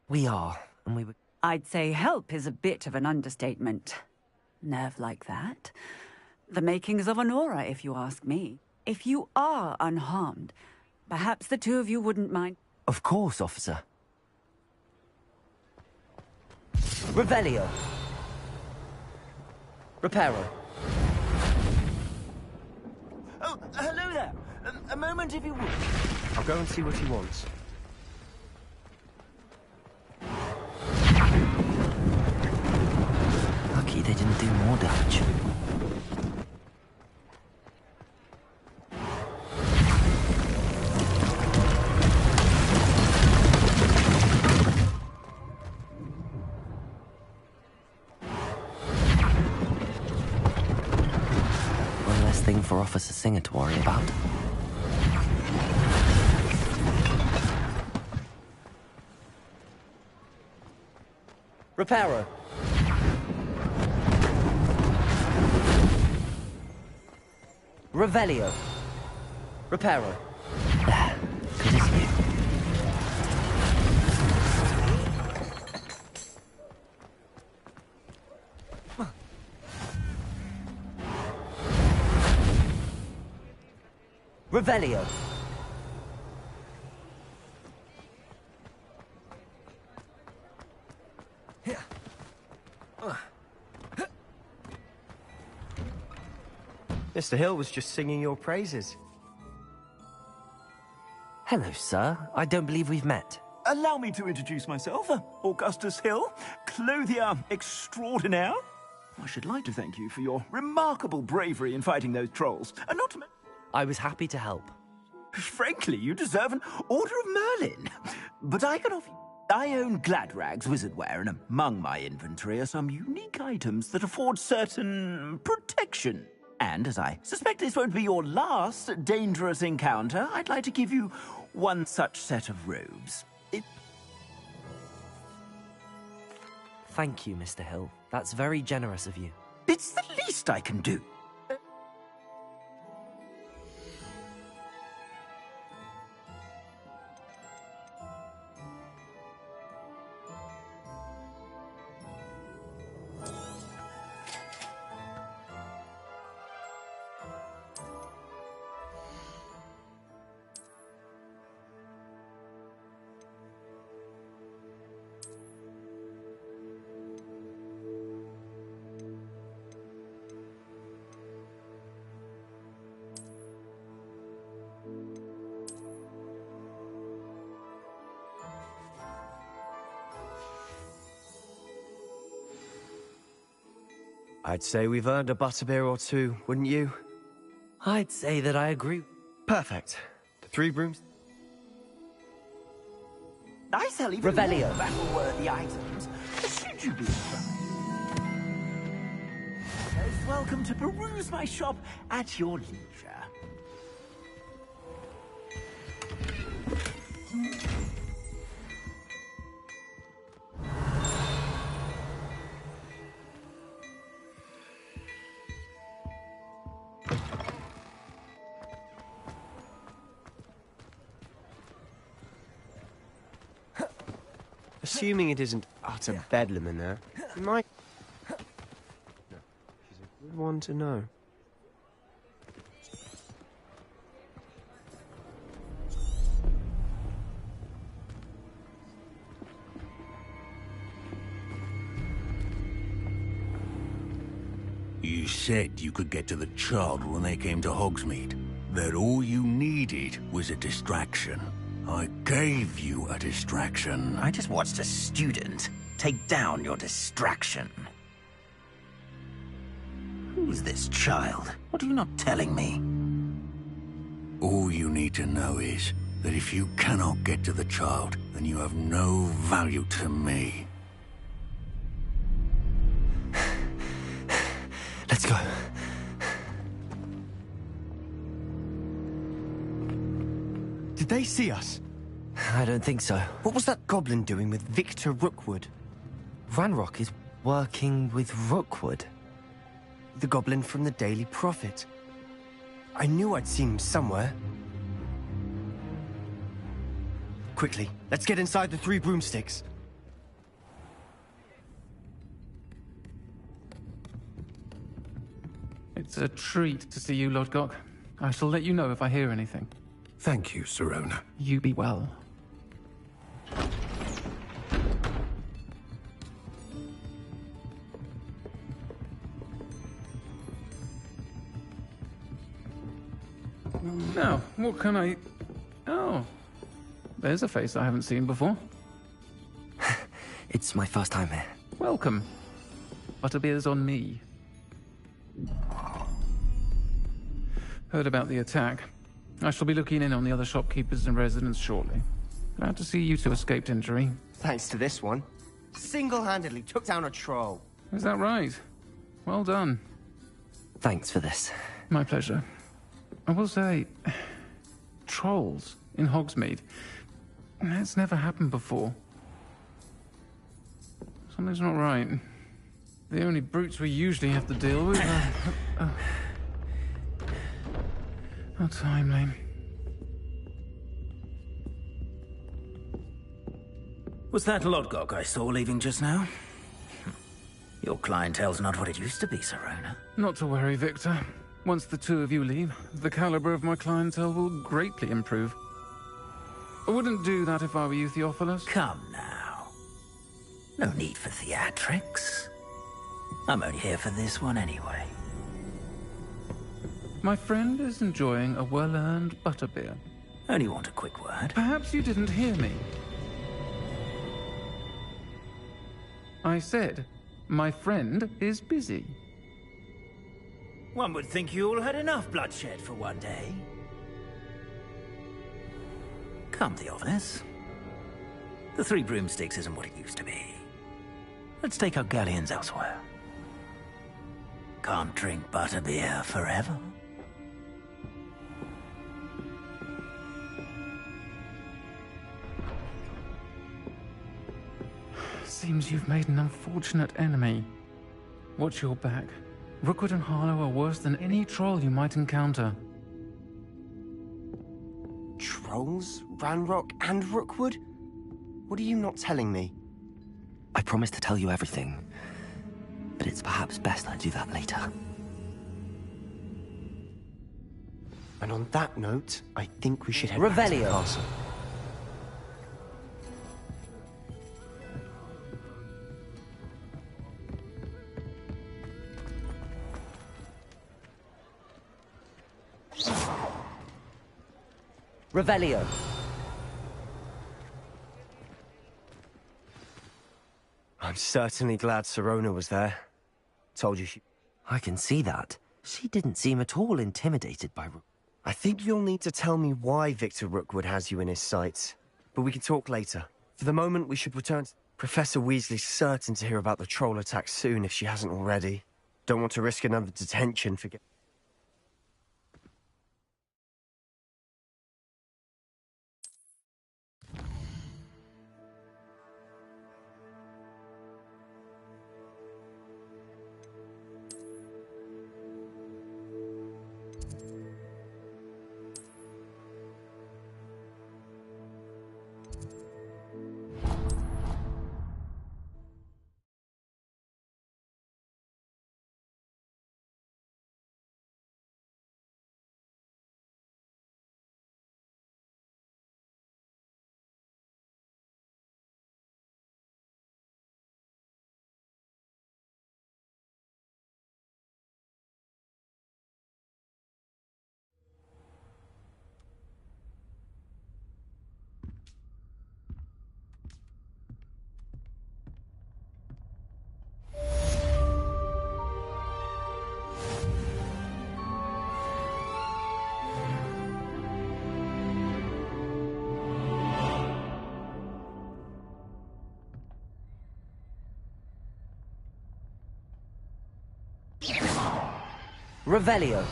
We are, and we were... I'd say help is a bit of an understatement. Nerve like that. The makings of an aura, if you ask me. If you are unharmed, perhaps the two of you wouldn't mind... Of course, officer. Revelio. Reparo. Oh, hello there. A moment, if you would. I'll go and see what he wants. Lucky they didn't do more damage. One less thing for Officer Singer to worry about. Reparo. Revelio. Reparo. Good as new. Revelio. Mr. Hill was just singing your praises. Hello, sir. I don't believe we've met. Allow me to introduce myself. Augustus Hill, clothier extraordinaire. I should like to thank you for your remarkable bravery in fighting those trolls. And not to mention... I was happy to help. Frankly, you deserve an Order of Merlin. But I can offer you... I own Gladrag's wizardware, and among my inventory are some unique items that afford certain protection. And as I suspect this won't be your last dangerous encounter, I'd like to give you one such set of robes. Thank you, Mr. Hill. That's very generous of you. It's the least I can do. I'd say we've earned a butterbeer or two, wouldn't you? I'd say that I agree. Perfect. The 3 brooms... I sell even Revelio. more battle-worthy items. Should you be surprised? Most welcome to peruse my shop at your leisure. Assuming it isn't utter bedlam in there, you might... No, she's a good one to know. You said you could get to the child when they came to Hogsmeade. That all you needed was a distraction. I gave you a distraction. I just watched a student take down your distraction. Who's this child? What are you not telling me? All you need to know is that if you cannot get to the child, then you have no value to me. Let's go. Did they see us? I don't think so. What was that goblin doing with Victor Rookwood? Ranrock is working with Rookwood. The goblin from the Daily Prophet. I knew I'd seen him somewhere. Quickly, let's get inside the 3 broomsticks. It's a treat to see you, Lodgok. I shall let you know if I hear anything. Thank you, Sirona. You be well. Now, what can I... Oh, there's a face I haven't seen before. It's my first time here. Welcome. Butterbeer's on me. Heard about the attack. I shall be looking in on the other shopkeepers and residents shortly. Glad to see you two escaped injury. Thanks to this one. Single-handedly took down a troll. Is that right? Well done. Thanks for this. My pleasure. I will say, trolls in Hogsmeade. That's never happened before. Something's not right. The only brutes we usually have to deal with are... How timely. Was that Lodgok I saw leaving just now? Your clientele's not what it used to be, Sirona. Not to worry, Victor. Once the 2 of you leave, the caliber of my clientele will greatly improve. I wouldn't do that if I were you, Theophilus. Come now. No need for theatrics. I'm only here for this one anyway. My friend is enjoying a well-earned butterbeer. Only want a quick word. Perhaps you didn't hear me. I said, my friend is busy. One would think you all had enough bloodshed for one day. Come, Theophilus. The Three Broomsticks isn't what it used to be. Let's take our galleons elsewhere. Can't drink butterbeer forever. Seems you've made an unfortunate enemy. Watch your back. Rookwood and Harlow are worse than any troll you might encounter. Trolls? Ranrock and Rookwood? What are you not telling me? I promised to tell you everything, but it's perhaps best I do that later. And on that note, I think we should head back to the Revelio. castle. Revelio. I'm certainly glad Sirona was there. Told you she... I can see that. She didn't seem at all intimidated by Rook. I think you'll need to tell me why Victor Rookwood has you in his sights. But we can talk later. For the moment, we should return... Professor Weasley's certain to hear about the troll attack soon if she hasn't already. Don't want to risk another detention for... Revelio.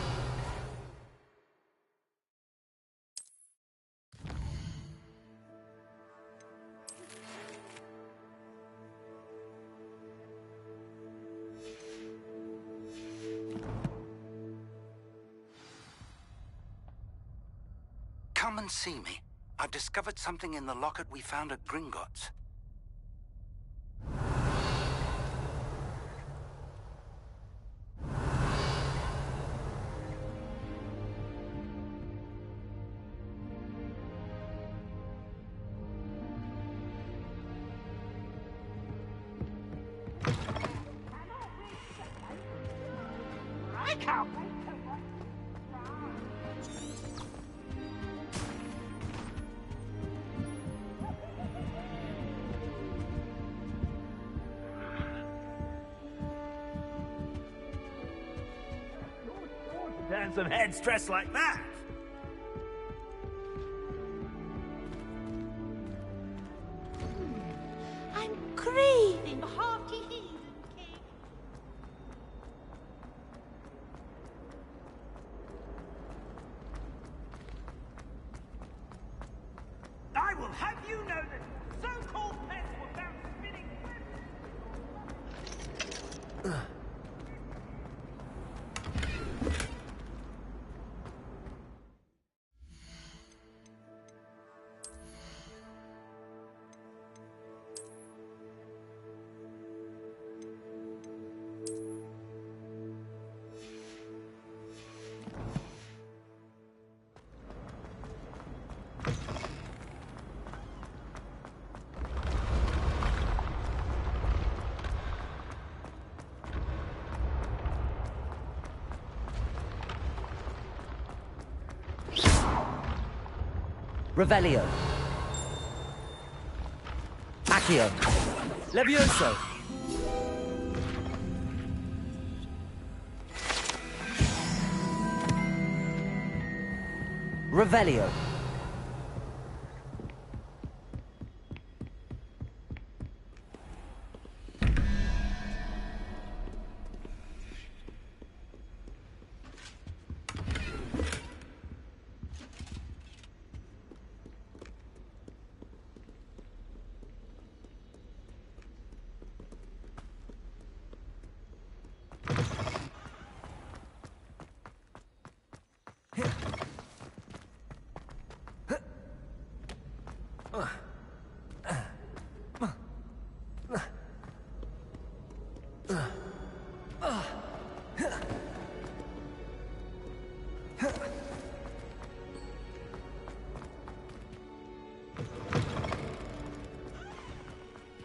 Come and see me. I've discovered something in the locket we found at Gringotts. Turn some heads dressed like that. I'm craving hearty heathen cake. I will have you know that so-called pets were found spinning webs. Revelio. Accio. Levioso. Revelio.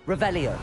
Revelio.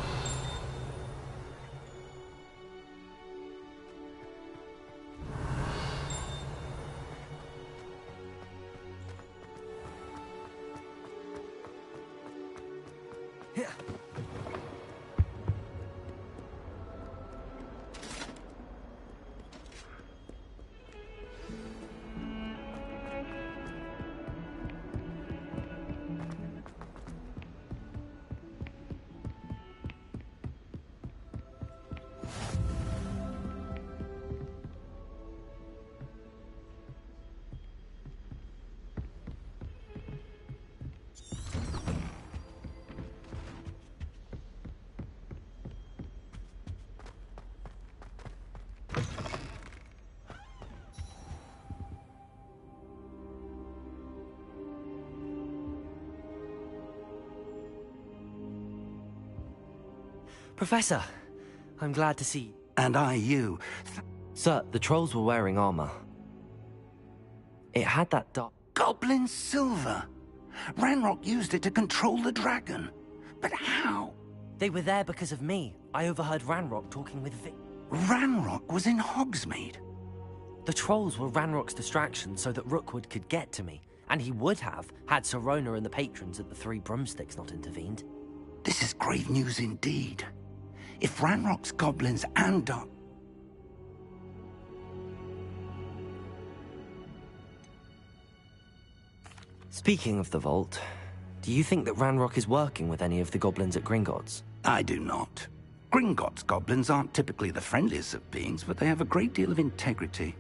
Professor, I'm glad to see... And I you. Sir, the trolls were wearing armor. It had that dark... Goblin silver! Ranrock used it to control the dragon. But how? They were there because of me. I overheard Ranrock talking with Vic... Ranrock was in Hogsmeade? The trolls were Ranrock's distraction so that Rookwood could get to me. And he would have, had Sirona and the patrons at the Three Broomsticks not intervened. This is grave news indeed. If Ranrock's goblins and dark... Speaking of the vault, do you think that Ranrock is working with any of the goblins at Gringotts? I do not. Gringotts goblins aren't typically the friendliest of beings, but they have a great deal of integrity.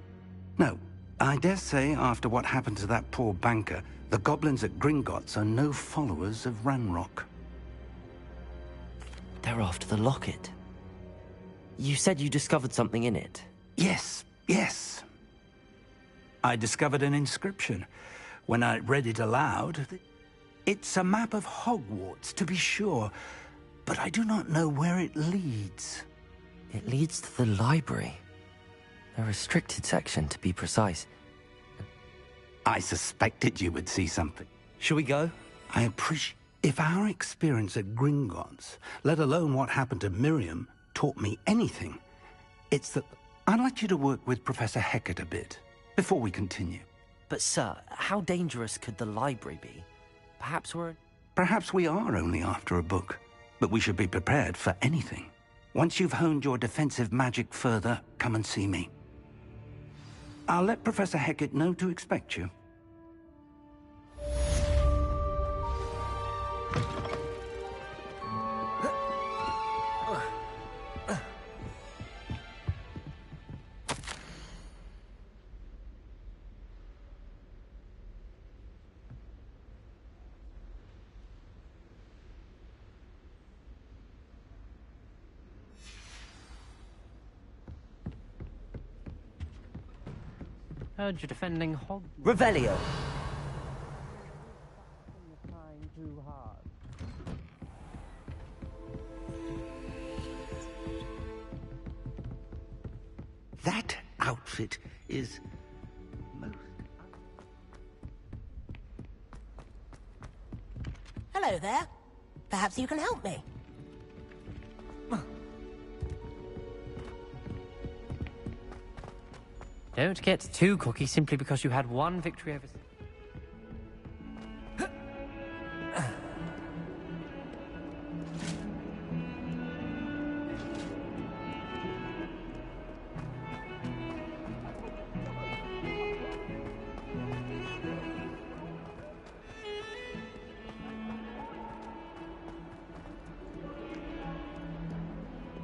No, I dare say after what happened to that poor banker, the goblins at Gringotts are no followers of Ranrock. They're after the locket. You said you discovered something in it. Yes, yes. I discovered an inscription. When I read it aloud, it's a map of Hogwarts, to be sure, but I do not know where it leads. It leads to the library. A restricted section, to be precise. I suspected you would see something. Shall we go? I appreciate... If our experience at Gringotts, let alone what happened to Miriam, taught me anything, it's that I'd like you to work with Professor Hecat a bit, before we continue. But sir, how dangerous could the library be? Perhaps we are only after a book, but we should be prepared for anything. Once you've honed your defensive magic further, come and see me. I'll let Professor Hecat know to expect you. Heard you're defending Hogwarts. Revelio. Too hard. That outfit is most... Hello there. Perhaps you can help me. Don't get too cocky simply because you had one victory over...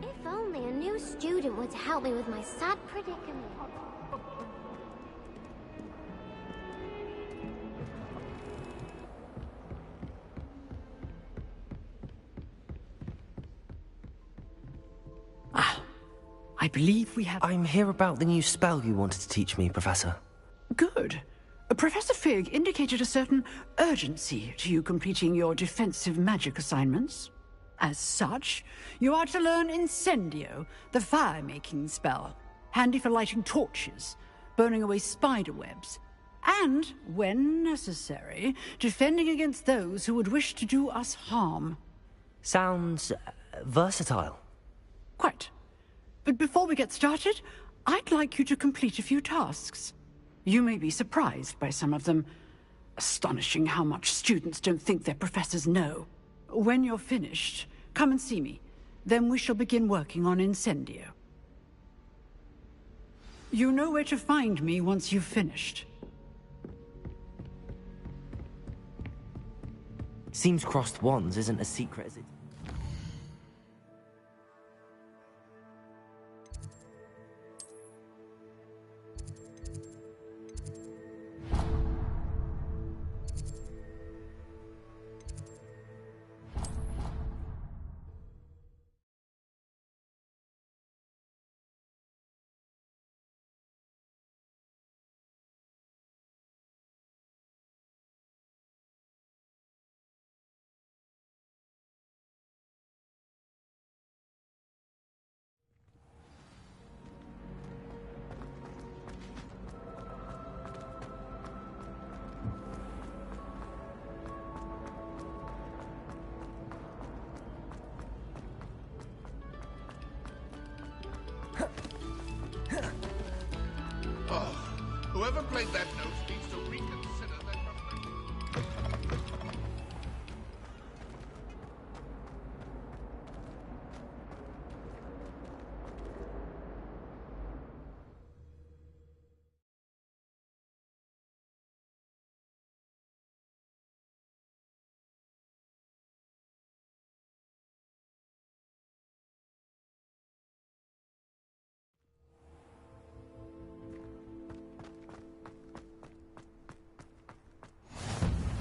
If only a new student were to help me with my sad predicament. I believe we have... I'm here about the new spell you wanted to teach me, Professor. Good. Professor Fig indicated a certain urgency to you completing your defensive magic assignments. As such, you are to learn Incendio, the fire-making spell, handy for lighting torches, burning away spider webs, and, when necessary, defending against those who would wish to do us harm. Sounds versatile. Quite. But before we get started, I'd like you to complete a few tasks. You may be surprised by some of them. Astonishing how much students don't think their professors know. When you're finished, come and see me. Then we shall begin working on Incendio. You know where to find me once you've finished. Seems crossed wands isn't as secret as it... Whoever played that note needs to reconsider their...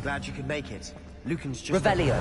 Glad you could make it. Lucan's just... Revelio.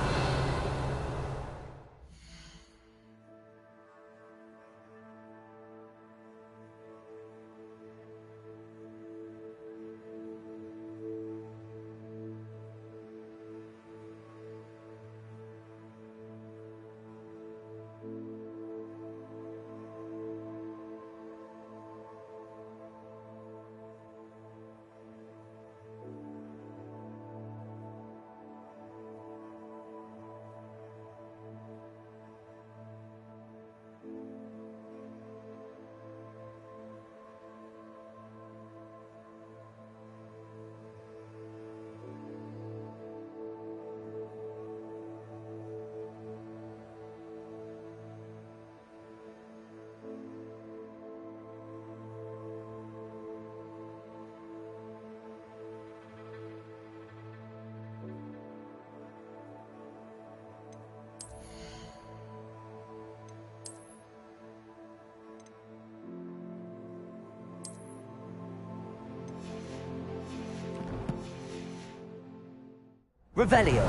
Revelio.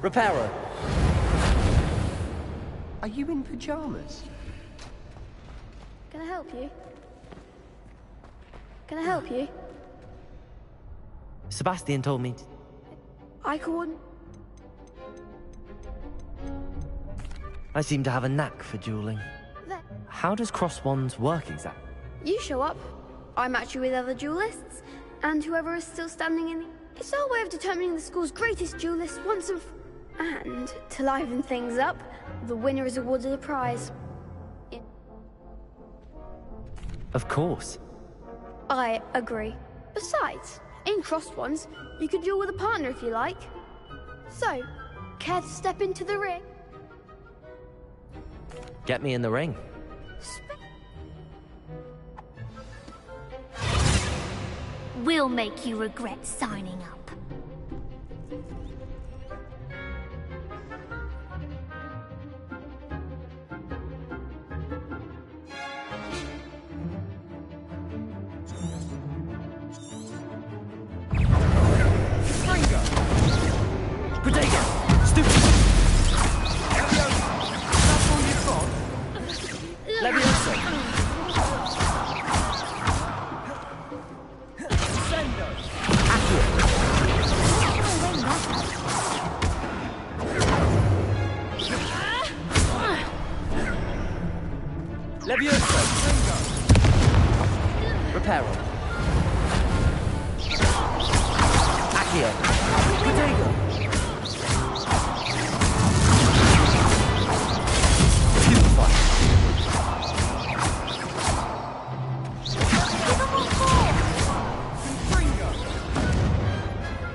Reparo. Are you in pajamas? Can I help you? Can I help you? Sebastian told me... I couldn't. I seem to have a knack for dueling. How does cross wands work exactly? You show up, I match you with other duelists, and whoever is still standing in the... It's our way of determining the school's greatest duelist once and, to liven things up, the winner is awarded a prize. Of course. I agree. Besides, in crossed ones, you could duel with a partner if you like. So, care to step into the ring? Get me in the ring. We'll make you regret signing up. Levioso! Reparo. Accio. Protego. Stupefy.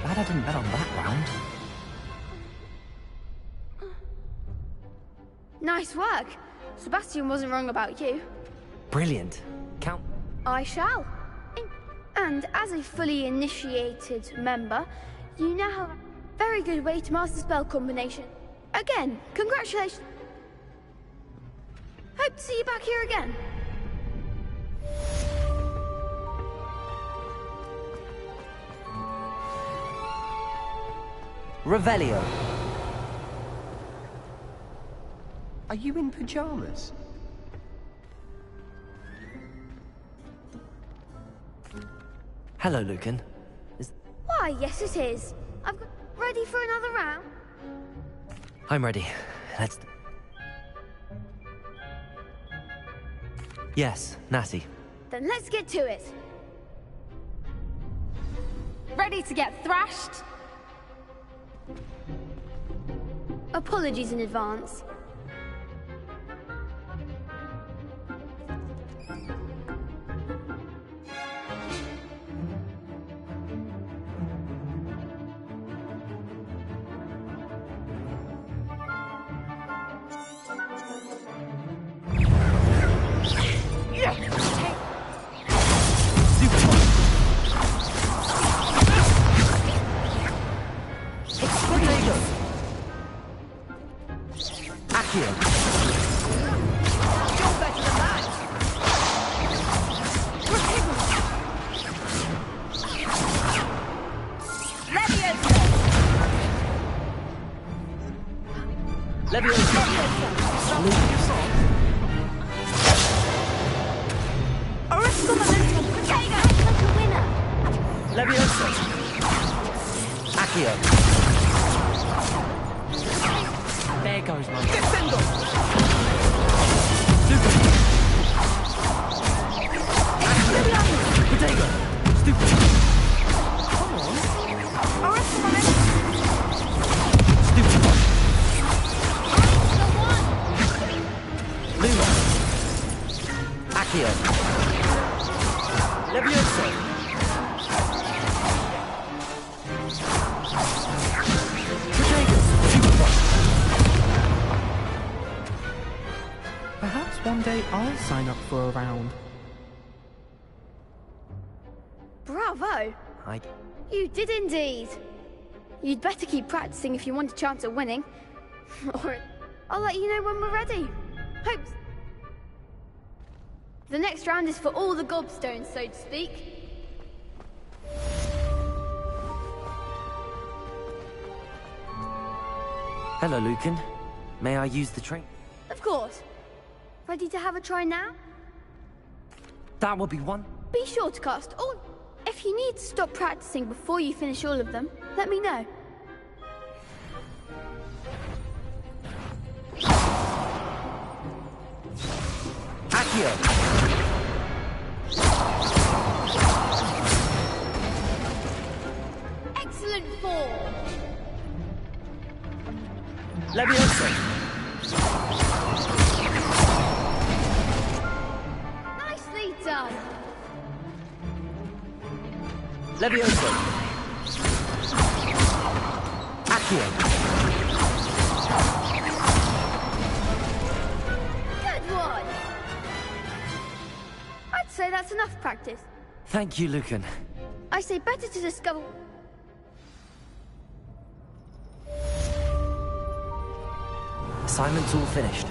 Glad I didn't bet on that round. Nice work. Sebastian wasn't wrong about you. Brilliant. Count. I shall. And as a fully initiated member, you now have a very good way to master spell combination. Again, congratulations. Hope to see you back here again. Revelio. Are you in pajamas? Hello, Lucan. Why, yes it is. I've got ready for another round. I'm ready. Let's... Yes, Natty. Then let's get to it. Ready to get thrashed? Apologies in advance. There goes my... Potato! Stupid! Come on! Stupid one! Luma! Accio! Levioso! Perhaps one day I'll sign up for a round. Bravo! You did indeed. You'd better keep practicing if you want a chance at winning. Or I'll let you know when we're ready. Hope. The next round is for all the gobstones, so to speak. Hello, Lucan. May I use the train? Of course. Ready to have a try now? That would be one. Be sure to cast all. If you need to stop practicing before you finish all of them, let me know. Accio! Excellent form! Levioso! Nicely done! Levioso! Accio! Good one! I'd say that's enough practice. Thank you, Lucan. I say better to discover... Assignment's all finished.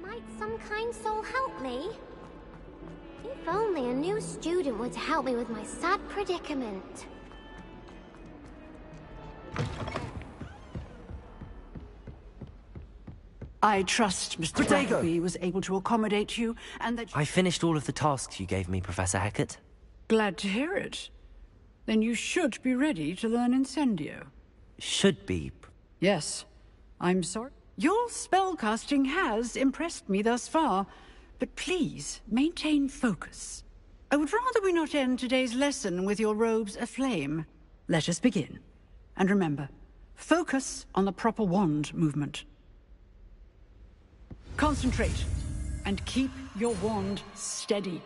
Might some kind soul help me? If only a new student were to help me with my sad predicament. I trust Mr. Rugby was able to accommodate you, and that... I finished all of the tasks you gave me, Professor Hecat. Glad to hear it. Then you should be ready to learn Incendio. Should be. Yes. I'm sorry. Your spellcasting has impressed me thus far, but please maintain focus. I would rather we not end today's lesson with your robes aflame. Let us begin. And remember, focus on the proper wand movement. Concentrate, and keep your wand steady.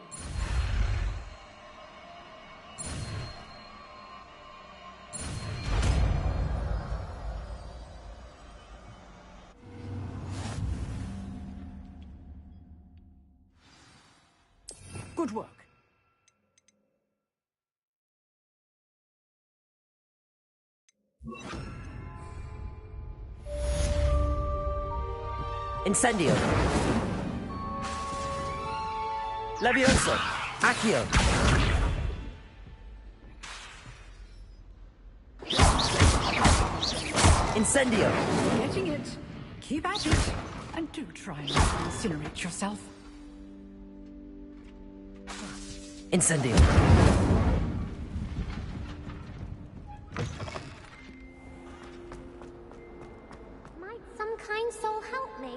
Good work. Incendio. Levioso. Accio. Incendio. Getting it. Keep at it. And do try not to incinerate yourself. Incendio. Might some kind soul help me?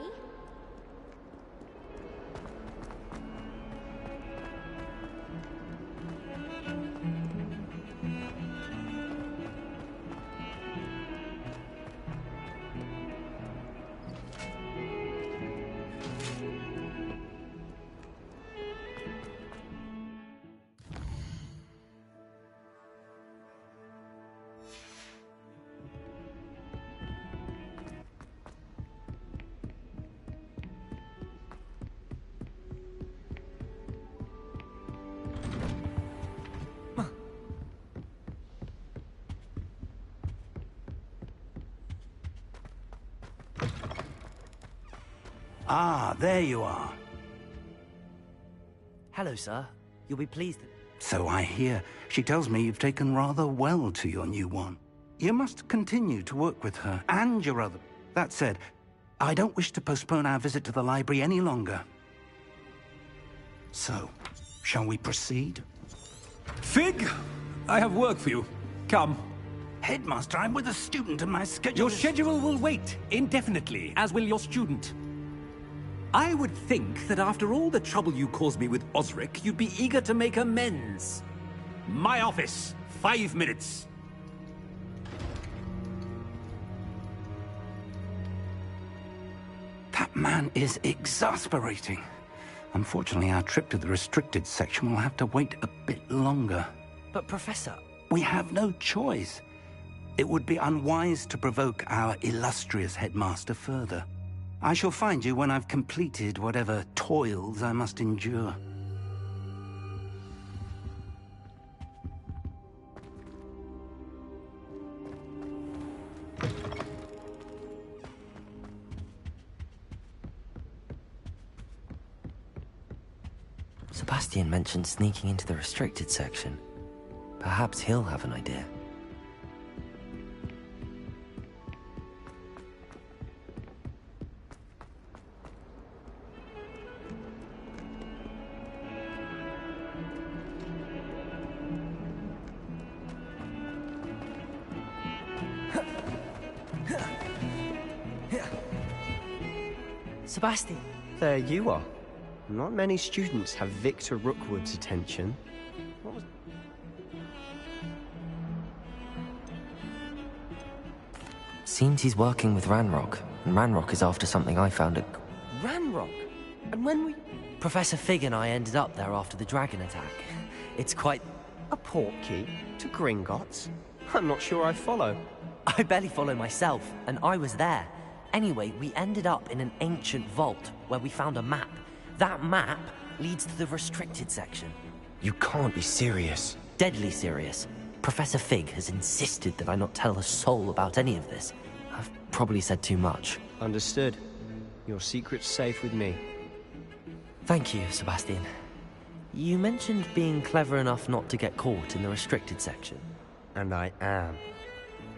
Ah, there you are. Hello, sir. You'll be pleased. So I hear. She tells me you've taken rather well to your new one. You must continue to work with her and your other. That said, I don't wish to postpone our visit to the library any longer. So, shall we proceed? Fig, I have work for you. Come. Headmaster, I'm with a student and my schedule Your is... schedule will wait indefinitely, as will your student. I would think that after all the trouble you caused me with Osric, you'd be eager to make amends. My office, 5 minutes. That man is exasperating. Unfortunately, our trip to the restricted section will have to wait a bit longer. But, Professor... We have no choice. It would be unwise to provoke our illustrious headmaster further. I shall find you when I've completed whatever toils I must endure. Sebastian mentioned sneaking into the restricted section. Perhaps he'll have an idea. Sebastian! There you are. Not many students have Victor Rookwood's attention. What was... Seems he's working with Ranrock, and Ranrock is after something I found at... Ranrock? And when we... Professor Fig and I ended up there after the dragon attack. It's quite... A portkey to Gringotts? I'm not sure I follow. I barely follow myself, and I was there. Anyway, we ended up in an ancient vault where we found a map. That map leads to the restricted section. You can't be serious. Deadly serious. Professor Fig has insisted that I not tell a soul about any of this. I've probably said too much. Understood. Your secret's safe with me. Thank you, Sebastian. You mentioned being clever enough not to get caught in the restricted section. And I am.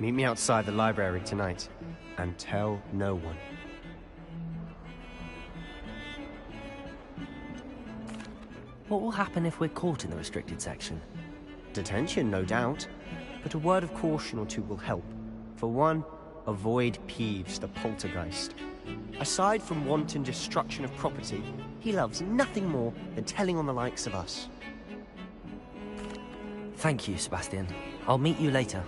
Meet me outside the library tonight, and tell no one. What will happen if we're caught in the restricted section? Detention, no doubt. But a word of caution or two will help. For one, avoid Peeves, the poltergeist. Aside from wanton destruction of property, he loves nothing more than telling on the likes of us. Thank you, Sebastian. I'll meet you later.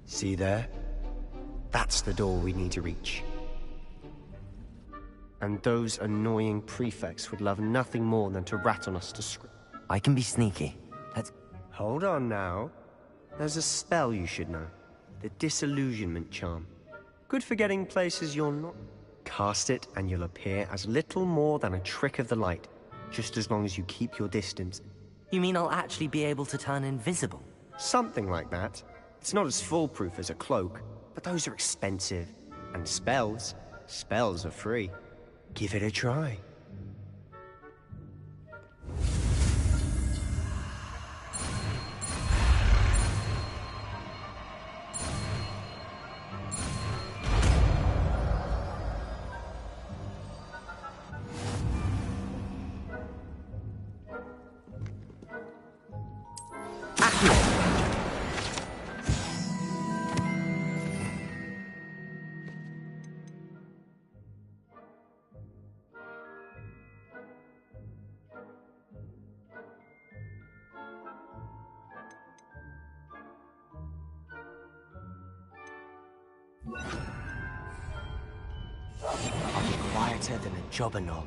See there? That's the door we need to reach. And those annoying prefects would love nothing more than to rat on us to scream. I can be sneaky. Let's... Hold on now. There's a spell you should know. The Disillusionment Charm. Good for getting places you're not. Cast it and you'll appear as little more than a trick of the light, just as long as you keep your distance. You mean I'll actually be able to turn invisible? Something like that. It's not as foolproof as a cloak, but those are expensive. And spells are free. Give it a try. I'll be quieter than a jobberknoll.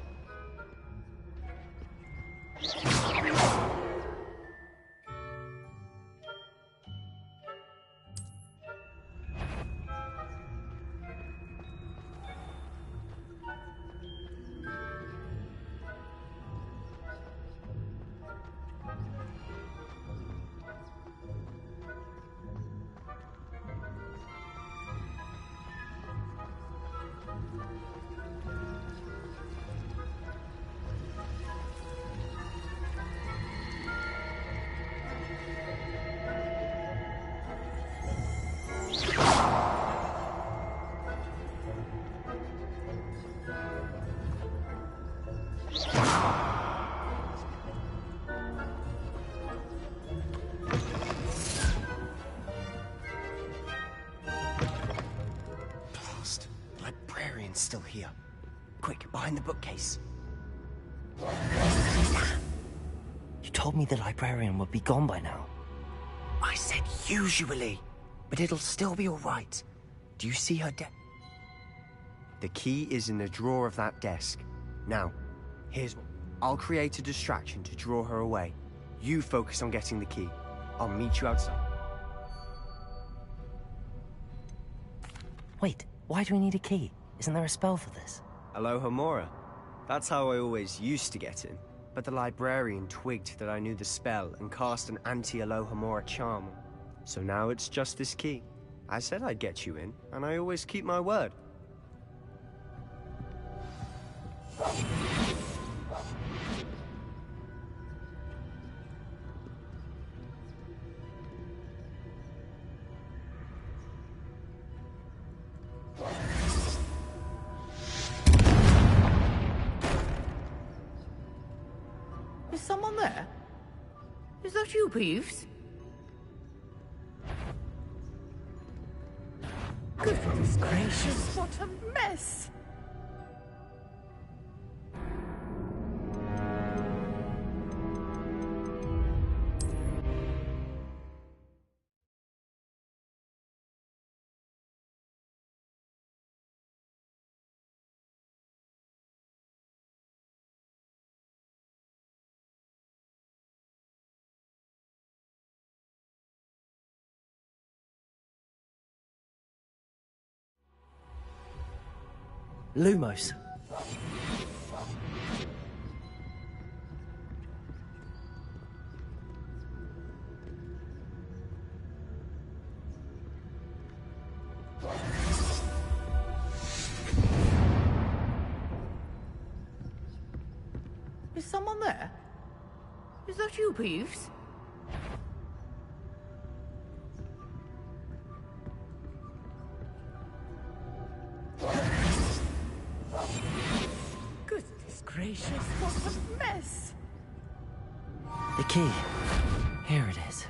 Still here. Quick, behind the bookcase. You told me the librarian would be gone by now. I said usually, but it'll still be all right. Do you see her desk? The key is in the drawer of that desk. Now, here's what. I'll create a distraction to draw her away. You focus on getting the key. I'll meet you outside. Wait, why do we need a key? Isn't there a spell for this? Alohomora. That's how I always used to get in. But the librarian twigged that I knew the spell and cast an anti-Alohomora charm. So now it's just this key. I said I'd get you in, and I always keep my word. someone there? Is that you, Peeves? Goodness gracious, what a mess! Lumos. Is someone there? Is that you, Peeves? Goodness gracious, what a mess! The key. Here it is.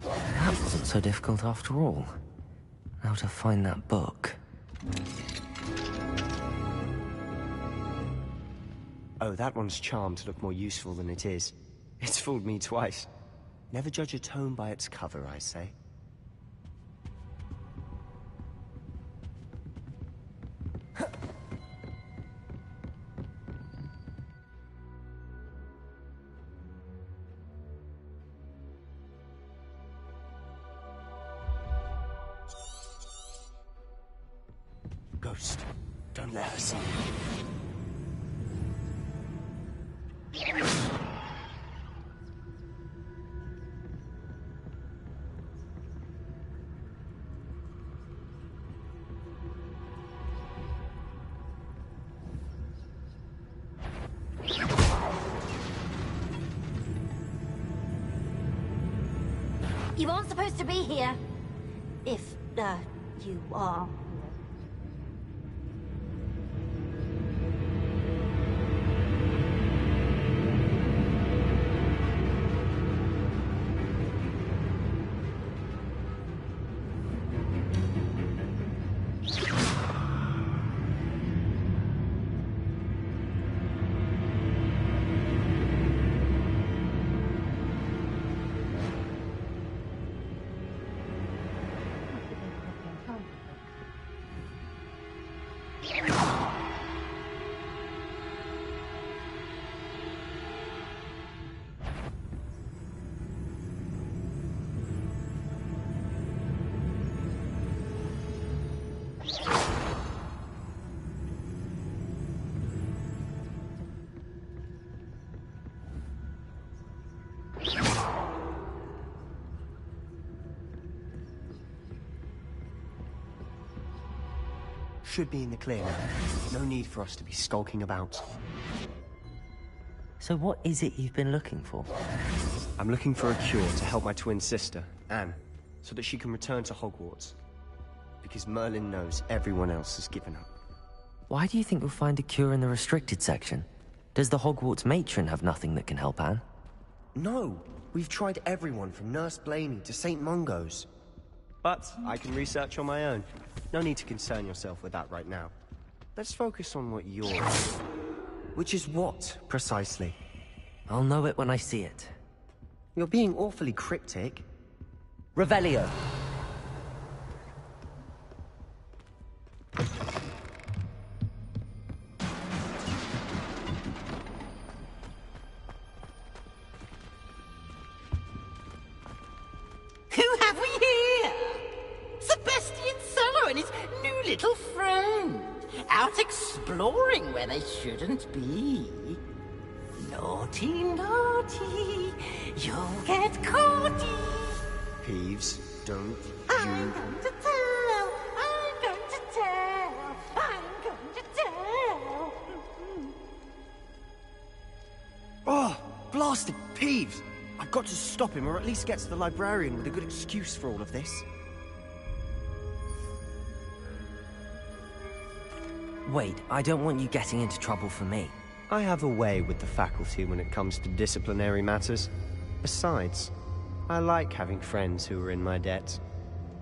That wasn't so difficult after all. Now to find that book. Oh, that one's charmed to look more useful than it is. It's fooled me twice. Never judge a tome by its cover, I say. Ghost, don't let her see you. You aren't supposed to be here. If, you are. Should be in the clear now. No need for us to be skulking about. So what is it you've been looking for? I'm looking for a cure to help my twin sister, Anne, so that she can return to Hogwarts. Because Merlin knows everyone else has given up. Why do you think you'll find a cure in the restricted section? Does the Hogwarts matron have nothing that can help Anne? No! We've tried everyone from Nurse Blaney to St. Mungo's. But I can research on my own. No need to concern yourself with that right now. Let's focus on what you're... Which is what, precisely? I'll know it when I see it. You're being awfully cryptic. Revelio. Who have we here? Sebastian Sallow and his new little friend. Out exploring where they shouldn't be. Naughty, naughty. You'll get caughty. Peeves, don't I'm going to tell. I'm going to tell. I'm going to tell. Oh, blasted Peeves! I got to stop him, or at least get to the librarian with a good excuse for all of this. Wait, I don't want you getting into trouble for me. I have a way with the faculty when it comes to disciplinary matters. Besides, I like having friends who are in my debt.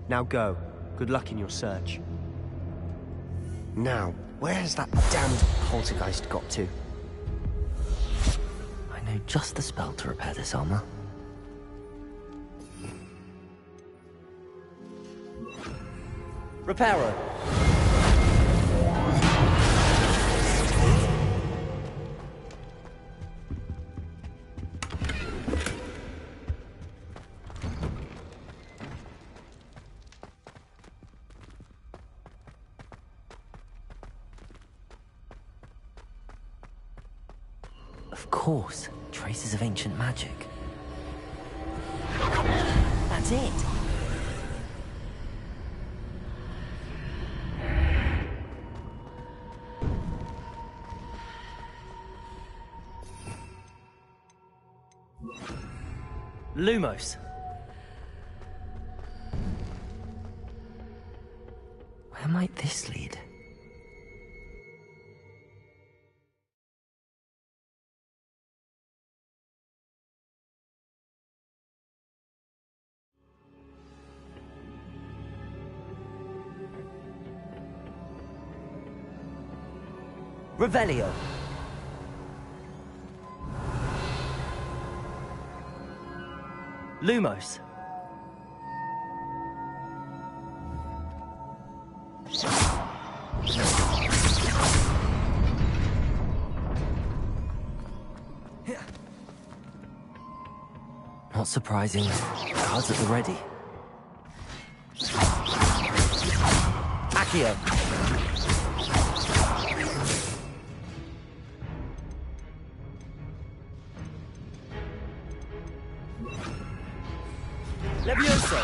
Now go. Good luck in your search. Now, where's that damned poltergeist got to? I know just the spell to repair this armor. Reparo! Of course, traces of ancient magic. That's it. Lumos. Where might this lead? Revelio. Lumos. Not surprising. Cards at the ready. Accio. Levioso.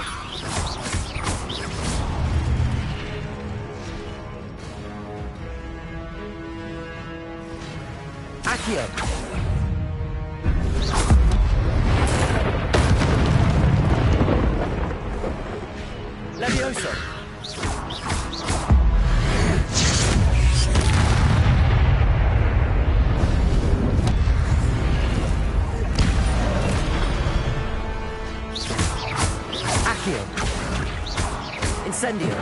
Accio. Levioso. Accio. Incendio.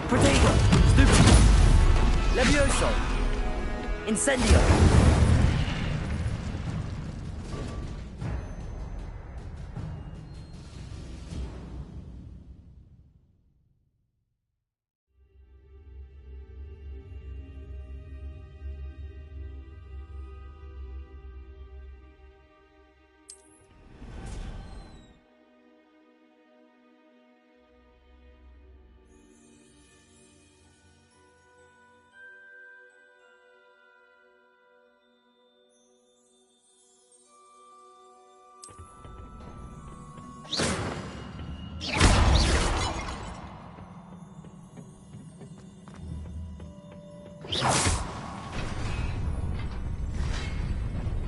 Protego. Stupid. Levioso. Incendio.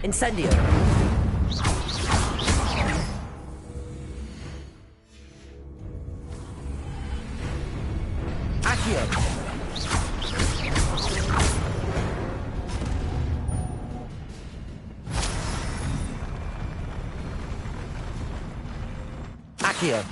Incendio. Accio. Accio.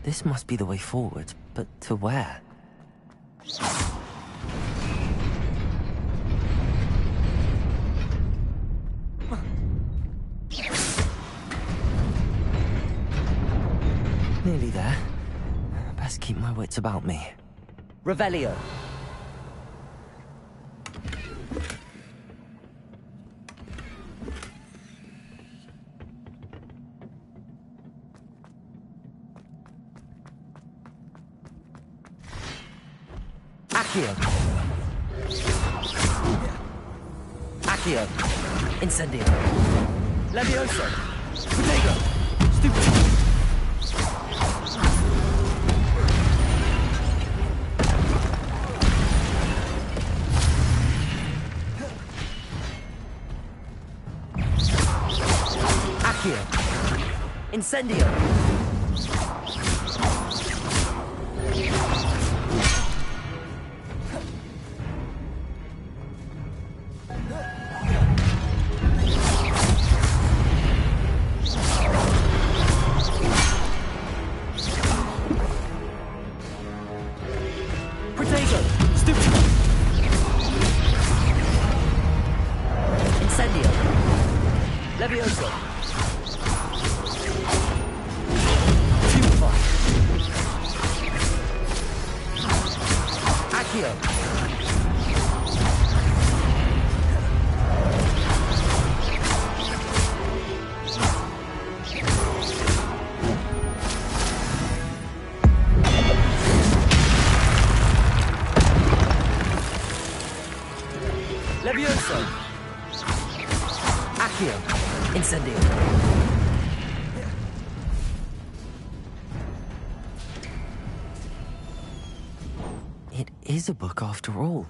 This must be the way forward, but to where? Nearly there. Best keep my wits about me. Revelio. Accio. Accio. Incendio. Levioso. Protego. Stupid. Accio. Incendio. Protego. Stupid. Incendio. Levioso. Stupefy. Accio. Levioso. Accio. Incendio. It is a book after all.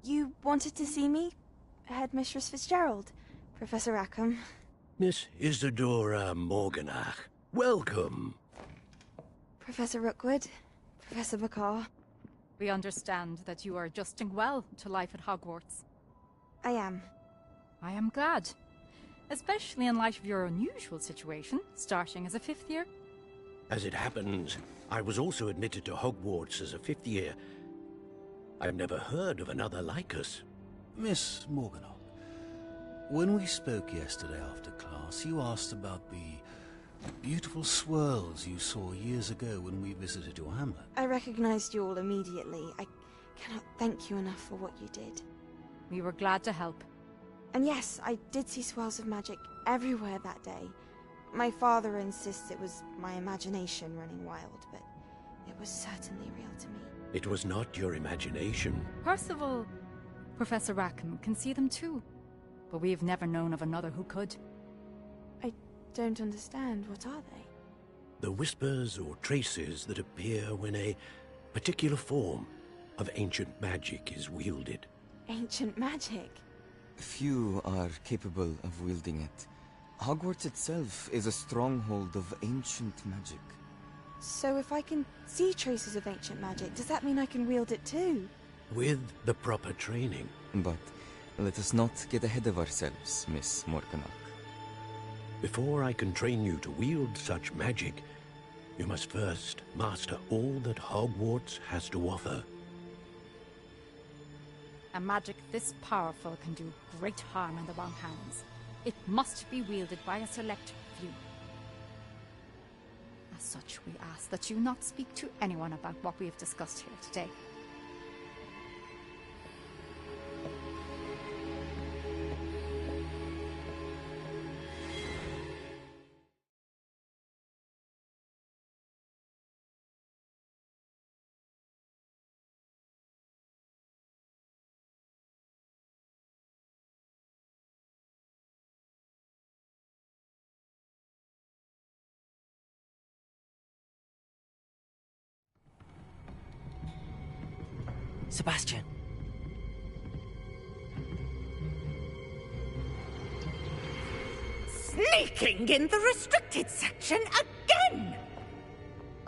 You wanted to see me? Headmistress Fitzgerald, Professor Rackham. Miss Isadora Morganach, welcome. Professor Rookwood, Professor McCaw. We understand that you are adjusting well to life at Hogwarts. I am. I am glad. Especially in light of your unusual situation, starting as a 5th year. As it happens, I was also admitted to Hogwarts as a 5th year. I've never heard of another like us. Miss Morganock, when we spoke yesterday after class, you asked about the beautiful swirls you saw years ago when we visited your hamlet. I recognized you all immediately. I cannot thank you enough for what you did. We were glad to help. And yes, I did see swirls of magic everywhere that day. My father insists it was my imagination running wild, but it was certainly real to me. It was not your imagination. Percival, Professor Rackham can see them too, but we have never known of another who could. I don't understand. What are they? The whispers or traces that appear when a particular form of ancient magic is wielded. Ancient magic? Few are capable of wielding it. Hogwarts itself is a stronghold of ancient magic. So if I can see traces of ancient magic, does that mean I can wield it too? With the proper training. But let us not get ahead of ourselves, Miss Morganach. Before I can train you to wield such magic, you must first master all that Hogwarts has to offer. A magic this powerful can do great harm in the wrong hands. It must be wielded by a select few. As such, we ask that you not speak to anyone about what we have discussed here today. Sebastian. Sneaking in the restricted section again!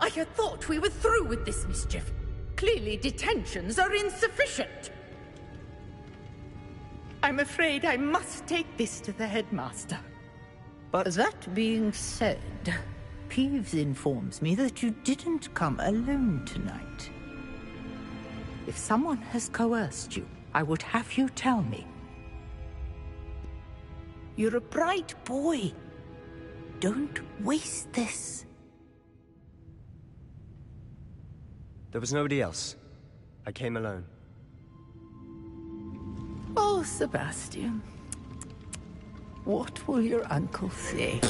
I had thought we were through with this mischief. Clearly detentions are insufficient. I'm afraid I must take this to the headmaster. But that being said, Peeves informs me that you didn't come alone tonight. If someone has coerced you, I would have you tell me. You're a bright boy. Don't waste this. There was nobody else. I came alone. Oh, Sebastian. What will your uncle say?